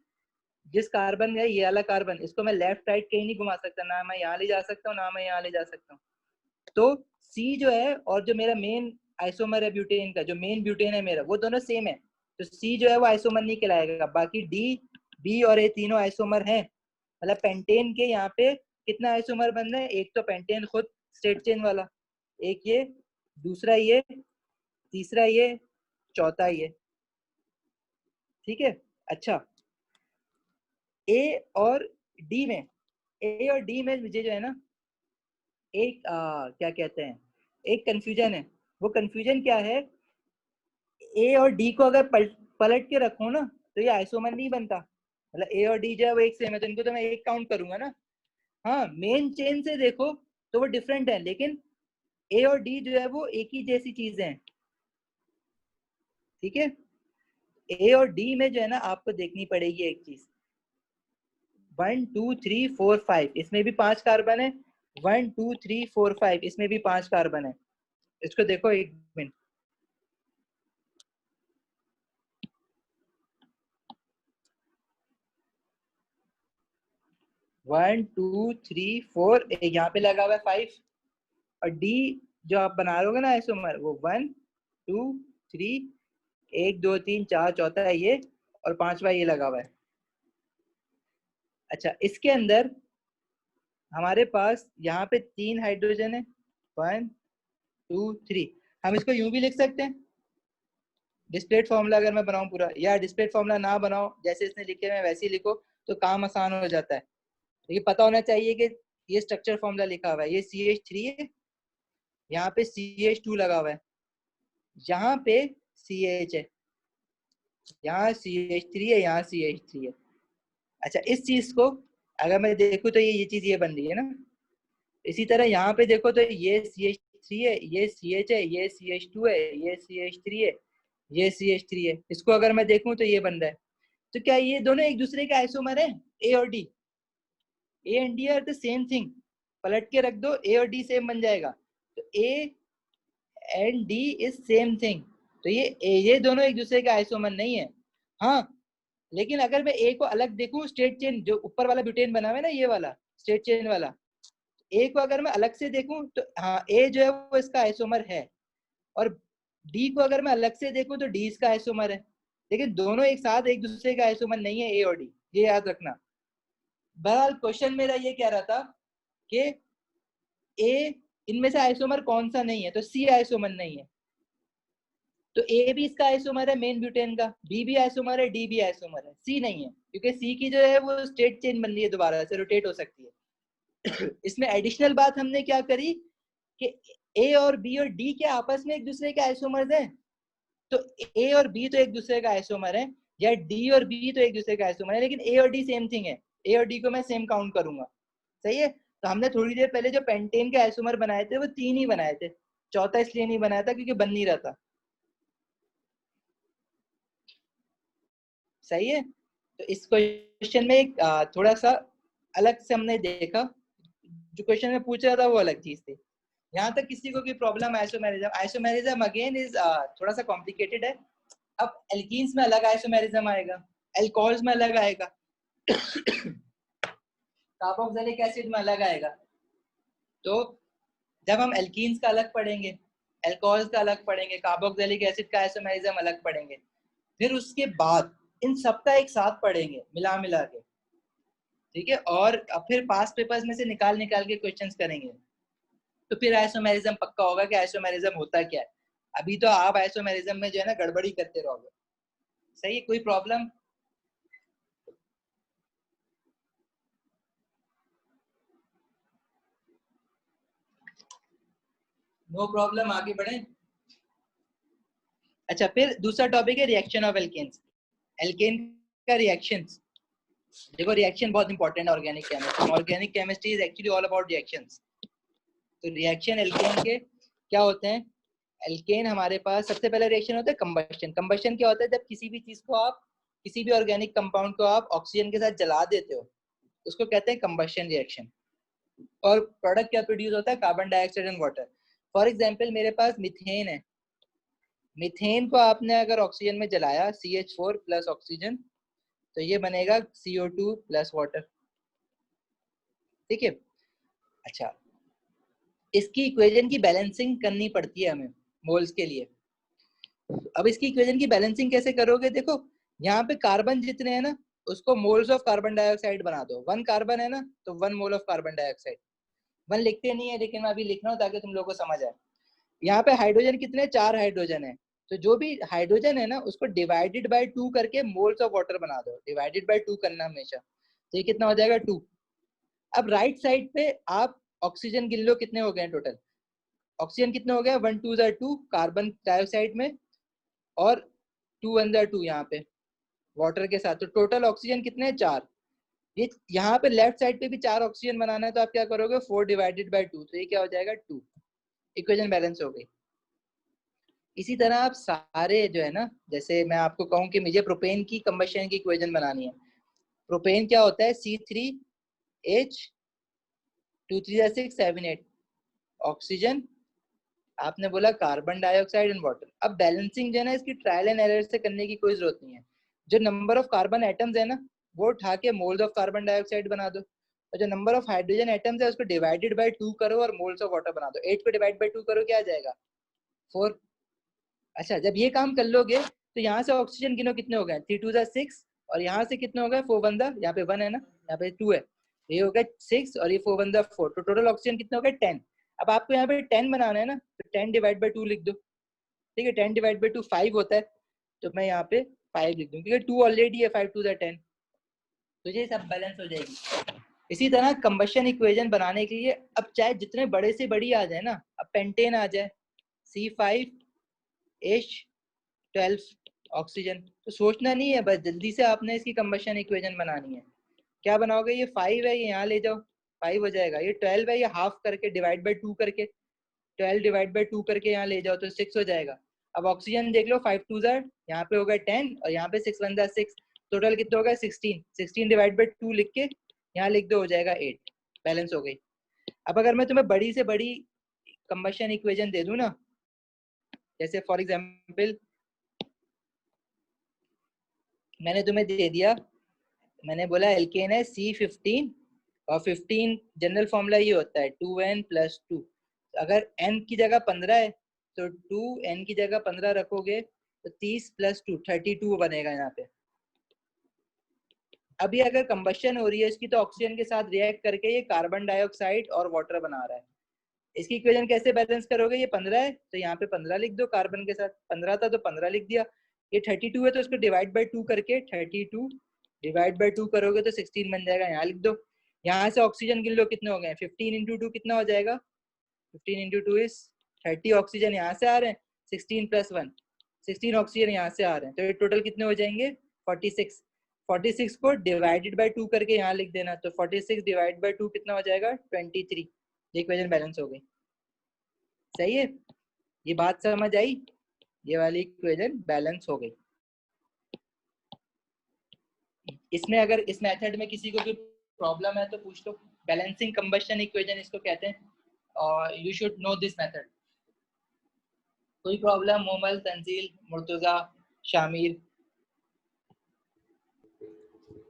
जिस कार्बन है ये वाला कार्बन, इसको मैं लेफ्ट राइट कहीं नहीं घुमा सकता, ना मैं यहाँ ले जा सकता हूँ ना मैं यहाँ ले जा सकता हूँ। तो सी जो है और जो मेरा मेन आइसोमर है ब्यूटेन का, जो मेन ब्यूटेन है मेरा, वो दोनों सेम है, तो सी जो है वो आइसोमर नहीं कहलाएगा। बाकी डी बी और ए तीनों आइसोमर हैं, मतलब पेंटेन के यहाँ पे कितना आइसोमर बन रहे हैं, एक तो पेंटेन खुद स्ट्रेट चेन वाला, एक ये, दूसरा ये, तीसरा ये, चौथा ये, ठीक है। अच्छा, ए और डी में, ए और डी में मुझे जो है ना एक क्या कहते हैं, एक कंफ्यूजन है। वो कंफ्यूजन क्या है, ए और डी को अगर पलट के रखो ना तो ये आइसोमर नहीं बनता, मतलब ए और डी जो है वो एक सेम है तो इनको तो मैं एक काउंट करूंगा ना। हाँ, मेन चेन से देखो तो वो डिफरेंट है, लेकिन ए और डी जो है वो एक ही जैसी चीजें हैं, ठीक है। ए और डी में जो है ना आपको देखनी पड़ेगी एक चीज, 1 2 3 4 5 इसमें भी 5 कार्बन है, 1 2 3 4 5 इसमें भी 5 कार्बन है। इसको देखो एक मिनट, 1 2 3 4 यहाँ पे लगा हुआ है 5, और डी जो आप बना रहे हो ना आइसोमर, वो 1 2 3 1 2 3 4 चौथा है ये, और पांचवा ये लगा हुआ है। अच्छा, इसके अंदर हमारे पास यहाँ पे 3 हाइड्रोजन है, 1 2 3, हम इसको यूं भी लिख सकते हैं, डिस्प्लेट फॉर्मूला अगर मैं बनाऊं पूरा, या डिस्प्लेट फॉर्मूला ना बनाओ, जैसे इसने लिखे हुए वैसे ही लिखो तो काम आसान हो जाता है। लेकिन पता होना चाहिए कि ये स्ट्रक्चर फॉर्मूला लिखा हुआ है, ये CH3 है, यहाँ पे CH2 लगा हुआ है, यहाँ पे CH है, यहाँ CH3 है, यहाँ CH3 है। अच्छा, इस चीज को अगर मैं देखूं तो ये चीज ये बन रही है ना। इसी तरह यहाँ पे देखो तो ये CH3 है, ये CH है, ये CH2 है, ये CH3 है, ये CH3 है। इसको अगर मैं देखूं तो ये बन रहा है। तो क्या ये दोनों एक दूसरे के आइसोमर है, ए और D? A and D R the same thing, पलट के रख दो ए और डी सेम बन जाएगा, तो A and D is same thing. तो ये दोनों एक दूसरे के आइसोमर नहीं है। हाँ, लेकिन अगर मैं ए को अलग देखूं, स्ट्रेट चेन जो ऊपर वाला ब्यूटेन बना हुआ है ना, ये वाला स्ट्रेट चेन वाला, ए को अगर मैं अलग से देखूं तो हाँ, ए जो है वो इसका आइसोमर है, और डी को अगर मैं अलग से देखूं तो डी इसका आइसोमर है, लेकिन दोनों एक साथ एक दूसरे का आइसोमर नहीं है, ए और डी, ये याद रखना। बहरहाल क्वेश्चन मेरा ये कह रहा था कि ए इनमें से आइसोमर कौन सा नहीं है, तो सी आइसोमर नहीं है, तो ए भी इसका आइसोमर है मेन ब्यूटेन का, बी भी आइसोमर है, डी भी आइसोमर है, सी नहीं है, क्योंकि सी की जो है वो स्ट्रेट चेन बन रही है, दोबारा से रोटेट हो सकती है। इसमें एडिशनल बात हमने क्या करी कि ए और बी और डी के आपस में एक दूसरे के आइसोमर्स हैं, तो ए और बी तो एक दूसरे का आइसोमर है, या डी और बी तो एक दूसरे का आइसोमर है, लेकिन ए और डी सेम थिंग है, ए और डी को मैं सेम काउंट करूंगा, सही है। तो हमने थोड़ी देर पहले जो पेंटेन के आइसोमर बनाए थे वो 3 ही बनाए थे, चौथा इसलिए नहीं बनाया था क्योंकि बन नहीं रहा था, सही है। तो इस क्वेश्चन में एक थोड़ा सा अलग से हमने देखा, जो क्वेश्चन में पूछ रहा था वो अलग चीज थी। यहाँ तक किसी को कोई problem? Isomerism, isomerism again is थोड़ा सा कॉम्प्लिकेटेड है। अब एल्कीन्स में अलग आइसोमेरिज्म आएगा, एल्कोहल्स में अलग आएगा, कार्बोक्सिलिक एसिड में अलग आएगा। तो जब हम एल्कीन्स का अलग पढ़ेंगे, एल्कोहल्स का अलग पढ़ेंगे, कार्बोक्सिलिक एसिड का आइसोमेरिज्म अलग पढ़ेंगे, फिर उसके बाद इन सबका एक साथ पढ़ेंगे मिला के, ठीक है। और अब फिर पास पेपर्स में से निकाल के क्वेश्चंस करेंगे, तो फिर आइसोमेरिज्म पक्का होगा कि आइसोमेरिज्म होता क्या है। अभी तो आप आइसोमेरिज्म में जो है ना गड़बड़ी करते रहोगे, सही है। कोई प्रॉब्लम? नो प्रॉब्लम, आगे बढ़े। अच्छा, फिर दूसरा टॉपिक है रिएक्शन ऑफ एल्केन्स। एल्केन का रिएक्शंस, देखो रिएक्शन बहुत इंपॉर्टेंट है organic chemistry. Organic chemistry is actually all about reactions. तो रिएक्शन एल्केन के क्या होते हैं? एल्केन हमारे पास सबसे पहला रिएक्शन होता है कंबस्शन। कंबस्शन क्या होता है? जब किसी भी चीज को आप, किसी भी ऑर्गेनिक कंपाउंड को आप ऑक्सीजन के साथ जला देते हो, उसको कहते हैं कंबस्शन रिएक्शन। और प्रोडक्ट क्या प्रोड्यूस होता है? Carbon dioxide and water. For example मेरे पास मीथेन है, मीथेन को आपने अगर ऑक्सीजन में जलाया, CH4 प्लस ऑक्सीजन, तो ये बनेगा CO2 प्लस वाटर, ठीक है। अच्छा, इसकी इक्वेशन की बैलेंसिंग करनी पड़ती है हमें मोल्स के लिए। अब इसकी इक्वेशन की बैलेंसिंग कैसे करोगे? देखो यहाँ पे कार्बन जितने हैं ना, उसको मोल्स ऑफ कार्बन डाइऑक्साइड बना दो। 1 कार्बन है ना, तो 1 मोल ऑफ कार्बन डाइऑक्साइड। 1 लिखते नहीं है, लेकिन मैं अभी लिख रहा हूँ ताकि तुम लोगों को समझ आए। यहाँ पे हाइड्रोजन कितने, 4 हाइड्रोजन है, तो जो भी हाइड्रोजन है ना उसको डिवाइडेड बाय 2 करके मोल्स ऑफ वाटर बना दो। डिवाइडेड बाय 2 करना हमेशा, तो ये कितना हो जाएगा 2। अब राइट साइड पे आप ऑक्सीजन गिन लो, कितने हो गए टोटल। ऑक्सीजन कितने हो गए, 1 2 2 कार्बन डाइऑक्साइड में, और 2 1 2 यहाँ पे वाटर के साथ, तो टोटल ऑक्सीजन कितने हैं, 4। ये यहाँ पे लेफ्ट साइड पे भी 4 ऑक्सीजन बनाना है, तो आप क्या करोगे, 4 डिवाइडेड बाय 2, तो ये क्या हो जाएगा 2। इक्वेशन बैलेंस हो गई। इसी तरह आप सारे जो है ना, जैसे मैं आपको कहूँ कि मुझे प्रोपेन की कंबशन की इक्वेशन बनानी है। प्रोपेन क्या होता है, C3H 2 3 6 7 8 ऑक्सीजन, आपने बोला कार्बन डाइऑक्साइड एंड वाटर। अब बैलेंसिंग जो है ना, इसकी ट्रायल एंड एरर से करने की कोई जरूरत नहीं है। जो नंबर ऑफ कार्बन एटम्स है ना, वो उठा के मोल्स ऑफ कार्बन डाइऑक्साइड बना दो, और जो नंबर ऑफ हाइड्रोजन एटम्स है उसको डिवाइडेड बाय 2 करो और मोल्स ऑफ वाटर बना दो। 8 को डिवाइड बाय 2 करो, क्या आ जाएगा, 4। अच्छा, जब ये काम कर लोगे तो यहाँ से ऑक्सीजन गिनो कितने हो गए, 3 2 6, और यहाँ से कितने हो गए, 4 1 यहाँ पे 1 है ना, यहाँ पे 2 है, ये हो गया 6, और ये 4 1 4, तो टोटल ऑक्सीजन कितने हो गए 10। अब आपको यहाँ पे 10 बनाना है ना, तो 10 डिवाइड बाय 2 लिख दो। ठीक है, 10 डिवाइड बाय 2 5 होता है, तो मैं यहाँ पे 5 लिख दूँ, क्योंकि 2 ऑलरेडी है, 5 2 10, तो ये सब बैलेंस हो जाएगी। इसी तरह कंबशन इक्वेशन बनाने के लिए अब चाहे जितने बड़े से बड़ी आ जाए ना, अब पेंटेन आ जाए C5H12 ऑक्सीजन, तो सोचना नहीं है, बस जल्दी से आपने इसकी कंबशन इक्वेशन बनानी है। क्या बनाओगे, ये 5 है, ये यहाँ ले जाओ, 5 हो जाएगा। ये 12 है, ये हाफ करके डिवाइड बाय 2 करके, 12 डिवाइड बाय 2 करके यहाँ ले जाओ, तो 6 हो जाएगा। अब ऑक्सीजन देख लो, 5 2 यहाँ पे हो गया 10, और यहाँ पे 6 1 6, टोटल कितना हो गया 16। 16 डिवाइड बाय 2 लिख के यहाँ लिख दो, हो जाएगा 8। बैलेंस हो गई। अब अगर मैं तुम्हें बड़ी से बड़ी कंबशन इक्वेशन दे दूं ना, जैसे फॉर एग्जांपल मैंने तुम्हें दे दिया, मैंने बोला एल्केन है C15, और 15 जनरल फॉर्मूला ये होता है 2n+2। अगर n की जगह 15 है तो 2n की जगह 15 रखोगे तो 30 + 2 32 बनेगा यहाँ पे। अभी अगर कंबशन हो रही है इसकी, तो ऑक्सीजन के साथ रिएक्ट करके ये कार्बन डाइऑक्साइड और वाटर बना रहा है। इसकी इक्वेशन कैसे बैलेंस करोगे, ये 15 है तो यहाँ पे 15 लिख दो, कार्बन के साथ 15 था तो 15 लिख दिया। ये 32 है तो इसको डिवाइड बाय 2 करके 32 डिवाइड बाय 2 करोगे तो 16 बन जाएगा, यहाँ लिख दो। यहाँ से ऑक्सीजन गिन लो कितने हो गए, 15 × 2 कितना हो जाएगा, 15 × 2 इज 30 ऑक्सीजन यहाँ से आ रहे हैं, 16 + 1 16 ऑक्सीजन यहाँ से आ रहे हैं, तो ये टोटल कितने हो जाएंगे 46। 46 को डिवाइडेड बाय 2 करके यहाँ लिख देना, तो 46 डिवाइड बाय 2 कितना हो जाएगा 23। इक्वेशन बैलेंस हो गई। सही है, ये बात समझ आई, ये वाली इक्वेशन बैलेंस हो गई। इसमें अगर इस मेथड में किसी को कोई प्रॉब्लम है तो पूछ लो। बैलेंसिंग कंबशन इक्वेशन इसको कहते हैं, और you should know this method. कोई प्रॉब्लम, मोमल, तंजील, मुर्तजा, शामिर?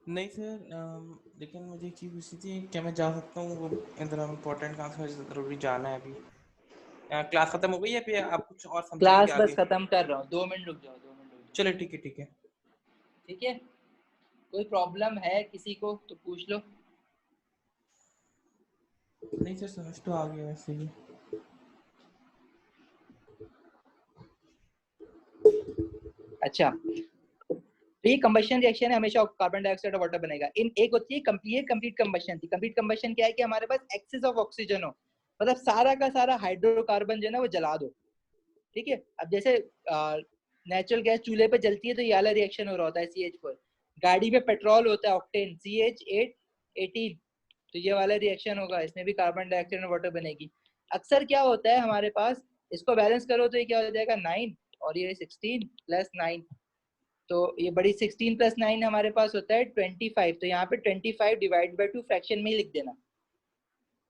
नहीं सर, लेकिन मुझे एक चीज़ पूछनी थी, क्या मैं जा सकता हूँ वो इधर इम्पोर्टेंट काम से ज़रूरी जाना है अभी। क्लास खत्म हो गई है, फिर आप कुछ और समझाएंगे क्लास आगे? बस खत्म कर रहा हूँ, 2 मिनट रुक जाओ, 2 मिनट रुक जाओ। चलो ठीक है, ठीक है। ठीक है, कोई प्रॉब्लम है किसी को तो पूछ लो। नहीं सर, समझ तो आ गया वैसे ही। अच्छा, तो ये कंबशन रिएक्शन है, हमेशा कार्बन डाइऑक्साइड और वाटर बनेगा। इन एक होती है कंप्लीट कंबशन थी। कंप्लीट कंबशन क्या है कि हमारे पास एक्सेस ऑफ ऑक्सीजन हो, मतलब सारा का सारा हाइड्रोकार्बन जो है ना वो जला दो। ठीक है, अब जैसे नेचुरल गैस चूल्हे पे जलती है तो ये वाला रिएक्शन हो रहा होता है CH4। गाड़ी में पेट्रोल होता है ऑक्टेन CH818, तो ये वाला रिएक्शन होगा, इसमें भी कार्बन डाइऑक्साइड और वाटर बनेगी। अक्सर क्या होता है हमारे पास, इसको बैलेंस करो तो ये क्या हो जाएगा 9, और ये 16 + 9, तो ये बड़ी 16 + 9 हमारे पास होता है 25, तो यहाँ पे 25 डिवाइड बाय 2 फ्रैक्शन में ही लिख देना।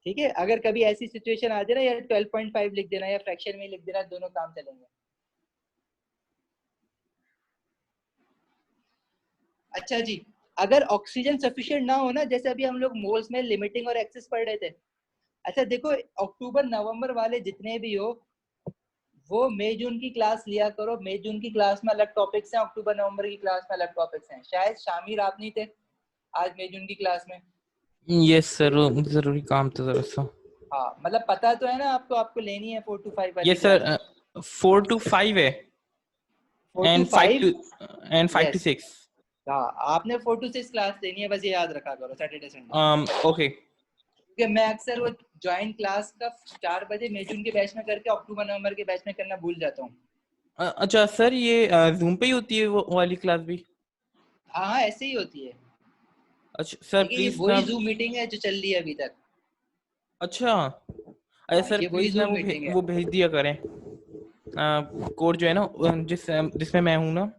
ठीक है, अगर कभी ऐसी सिचुएशन आ जाए ना, या 12.5 लिख देना या फ्रैक्शन में लिख देना, दोनों काम चलेंगे। अच्छा जी, अगर ऑक्सीजन सफिशिएंट ना हो ना, जैसे अभी हम लोग मोल्स में लिमिटिंग और एक्सेस पढ़ रहे थे। अच्छा देखो, अक्टूबर नवंबर वाले जितने भी हो, वो मई जून की क्लास लिया करो। मई जून की क्लास में अलग टॉपिक्स हैं, अक्टूबर नवंबर की क्लास में अलग टॉपिक्स हैं। शायद शामिर आप नहीं थे आज मई जून की क्लास में। यस सर, मुझे जरूरी काम था जरा सा। हाँ मतलब पता तो है ना आपको, आपको लेनी है 4 to 5 वाली यस सर, क्लासेस। 4 to 5 है 4 to and 5 five two yes. Six हाँ आपने 4 to 6 क्लास लेनी है, बस ये याद रखा करो सैटरडे संडे। ओके। क्योंकि मैं अक्सर वो ज्वाइन क्लास का 4 बजे मई जून के बैच में करके अक्टूबर नवंबर के बैच में करना भूल जाता हूँ। अच्छा सर, ये जूम पे ही होती है वो वाली क्लास भी? हाँ हाँ ऐसे ही होती है। अच्छा सर देखिए ये प्लीज ना। वही जूम मीटिंग है जो चल रही है अभी तक। अच्छा, अरे हाँ सर ये वही प्लीज ना जूम मीटिंग है। वो भेज दिया करें कोड जो है ना, जिसमें मैं हूँ ना।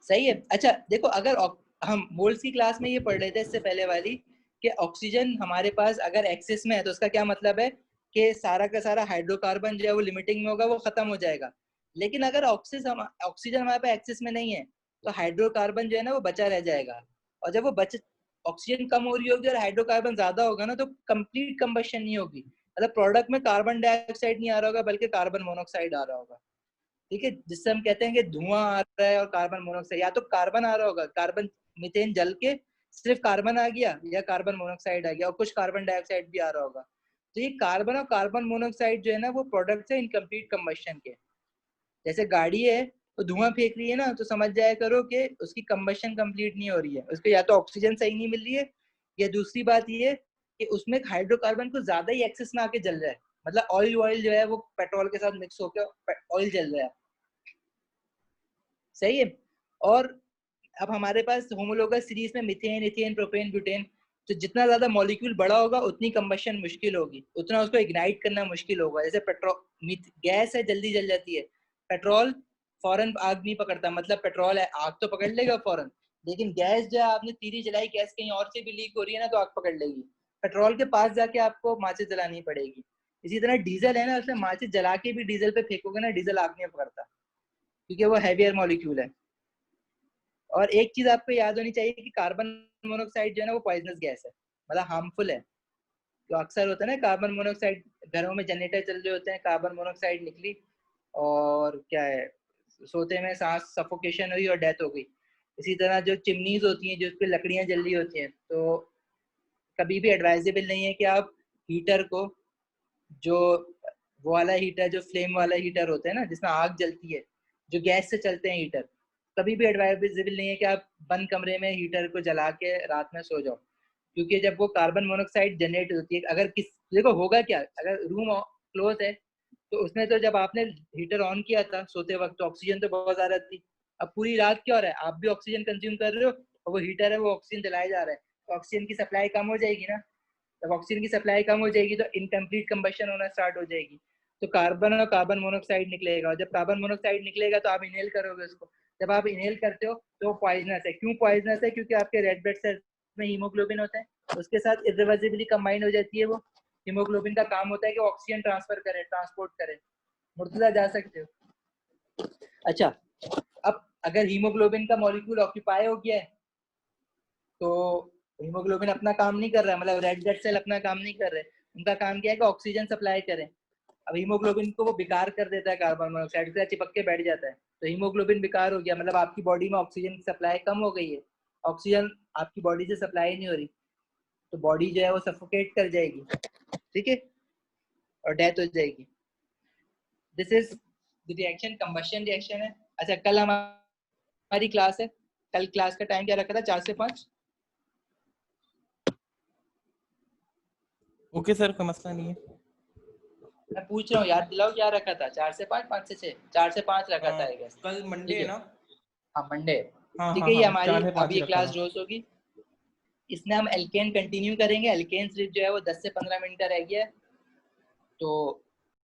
सही है। अच्छा देखो, अगर हम मोल्स की क्लास में ये पढ़ रहे थे इससे पहले वाली कि ऑक्सीजन हमारे पास अगर एक्सेस में है तो उसका क्या मतलब है कि सारा का सारा हाइड्रोकार्बन जो है वो लिमिटिंग में होगा, वो खत्म हो जाएगा। लेकिन अगर ऑक्सीजन हमारे पास एक्सेस में नहीं है तो हाइड्रोकार्बन जो है ना वो बचा रह जाएगा। और जब वो ऑक्सीजन कम हो रही होगी और हाइड्रोकार्बन ज्यादा होगा ना, तो कंप्लीट कंबशन नहीं होगी। मतलब प्रोडक्ट में कार्बन डाइऑक्साइड नहीं आ रहा होगा बल्कि कार्बन मोनोऑक्साइड आ रहा होगा। ठीक है, जिससे हम कहते हैं कि धुआं आ रहा है और कार्बन मोनोऑक्साइड, या तो कार्बन आ रहा होगा, कार्बन मीथेन जल के सिर्फ कार्बन आ गया, या कार्बन मोनोऑक्साइड आ गया और कुछ कार्बन डाइऑक्साइड भी आ रहा होगा। तो ये कार्बन और कार्बन मोनोऑक्साइड जो है ना वो प्रोडक्ट्स है इनकम्प्लीट कंबशन के। जैसे गाड़ी है तो धुआं फेंक रही है ना, तो समझ जाया करो कि उसकी कंबशन कंप्लीट नहीं हो रही है, उसको या तो ऑक्सीजन सही नहीं मिल रही है, या दूसरी बात ये कि उसमें हाइड्रोकार्बन कुछ ज्यादा ही एक्सेस में आके जल रहा है। मतलब ऑयल ऑयल जो है वो पेट्रोल के साथ मिक्स होकर ऑयल जल रहा है। सही है। और अब हमारे पास होमोलोगस सीरीज में मिथेन, इथेन, प्रोपेन, ब्यूटेन, तो जितना ज्यादा मॉलिक्यूल बड़ा होगा उतनी कंबशन मुश्किल होगी, उतना उसको इग्नाइट करना मुश्किल होगा। जैसे पेट्रोल गैस है जल्दी जल जाती है, पेट्रोल फौरन आग नहीं पकड़ता। मतलब पेट्रोल है आग तो पकड़ लेगा फौरन, लेकिन गैस जो आपने तीरी जलाई, गैस कहीं और से भी लीक हो रही है ना तो आग पकड़ लेगी। पेट्रोल के पास जाके आपको माचिस जलानी पड़ेगी। इसी तरह डीजल है ना, उसमें माचिस जला के भी डीजल पे फेंकोगे ना, डीजल आग नहीं पकड़ता क्योंकि वो हैवियर मॉलिक्यूल है। और एक चीज आपको याद होनी चाहिए कि कार्बन मोनोऑक्साइड जो है ना वो पॉइजनस गैस है, मतलब हार्मफुल है। तो अक्सर होता है ना कार्बन मोनोऑक्साइड, घरों में जनरेटर चल रहे होते हैं, कार्बन मोनोऑक्साइड निकली और क्या है, सोते में सांस सफोकेशन हुई और डेथ हो गई। इसी तरह जो चिमनीज होती हैं, जो उस पर लकड़ियां जल रही होती हैं, तो कभी भी एडवाइजेबल नहीं है कि आप हीटर को, जो वो वाला हीटर, जो फ्लेम वाला हीटर होता है ना जिसमें आग जलती है, जो गैस से चलते हैं हीटर, कभी भी एडवाइजेबल नहीं है कि आप बंद कमरे में हीटर को जला के रात में सो जाओ। क्योंकि जब वो कार्बन मोनोऑक्साइड जनरेट होती है, अगर किस, देखो होगा क्या, अगर रूम क्लोज है तो उसमें तो जब आपने हीटर ऑन किया था सोते वक्त तो ऑक्सीजन तो बहुत ज्यादा थी। अब पूरी रात क्या हो रहा है, आप भी ऑक्सीजन कंज्यूम कर रहे हो और वो हीटर है वो ऑक्सीजन जलाया जा रहा है, तो ऑक्सीजन की सप्लाई कम हो जाएगी ना। जब ऑक्सीजन की सप्लाई कम हो जाएगी तो इनकम्प्लीट कंबशन होना स्टार्ट हो जाएगी, तो कार्बन और कार्बन मोनोऑक्साइड निकलेगा। और जब कार्बन मोनोऑक्साइड निकलेगा तो आप इनहेल करोगे उसको। जब आप इनहेल करते हो तो पॉइजनस है। क्यों पॉइजनस है? क्योंकि आपके रेड ब्लड सेल्स में हीमोग्लोबिन होता है, उसके साथ इरिवर्सिबली कंबाइन हो जाती है वो। हीमोग्लोबिन का काम होता है कि ऑक्सीजन ट्रांसफर करे, ट्रांसपोर्ट करे। मुर्तजा जा सकते हो। अच्छा, अब अगर हीमोग्लोबिन का मॉलिक्यूल ऑक्यूपाई हो गया है तो हीमोग्लोबिन अपना काम नहीं कर रहा है, मतलब रेड ब्लड सेल अपना काम नहीं कर रहे। उनका काम क्या है कि ऑक्सीजन सप्लाई करें। अब हीमोग्लोबिन को वो बेकार कर देता है, कार्बन मोनोऑक्साइड के साथ चिपक के बैठ जाता है, तो हीमोग्लोबिन बेकार हो गया, मतलब आपकी बॉडी में ऑक्सीजन की सप्लाई कम हो गई है। ऑक्सीजन आपकी बॉडी से सप्लाई नहीं हो रही, तो बॉडी जो है वो सफोकेट कर जाएगी, ठीक है, और डेथ हो जाएगी। This is the reaction, combustion reaction है। अच्छा, कल हमारी क्लास है, कल क्लास का टाइम क्या रखा था? 4 से 5। ओके सर, कोई मसला नहीं है। मैं पूछ रहा हूँ, याद दिलाओ क्या रखा था? 4 से 5, 5 से 6, 4 से 5 रखा था आई गेस। कल मंडे ठीक है है, ना? हाँ मंडे। हाँ ठीक हाँ है, ये हाँ, हमारी 4 से 5 अब ही ये रखा क्लास था। रोज होगी। इसमें हम एल्केन कंटिन्यू करेंगे। एल्केन सिर्फ जो है वो 10 से 15 मिनट का रह गया है, तो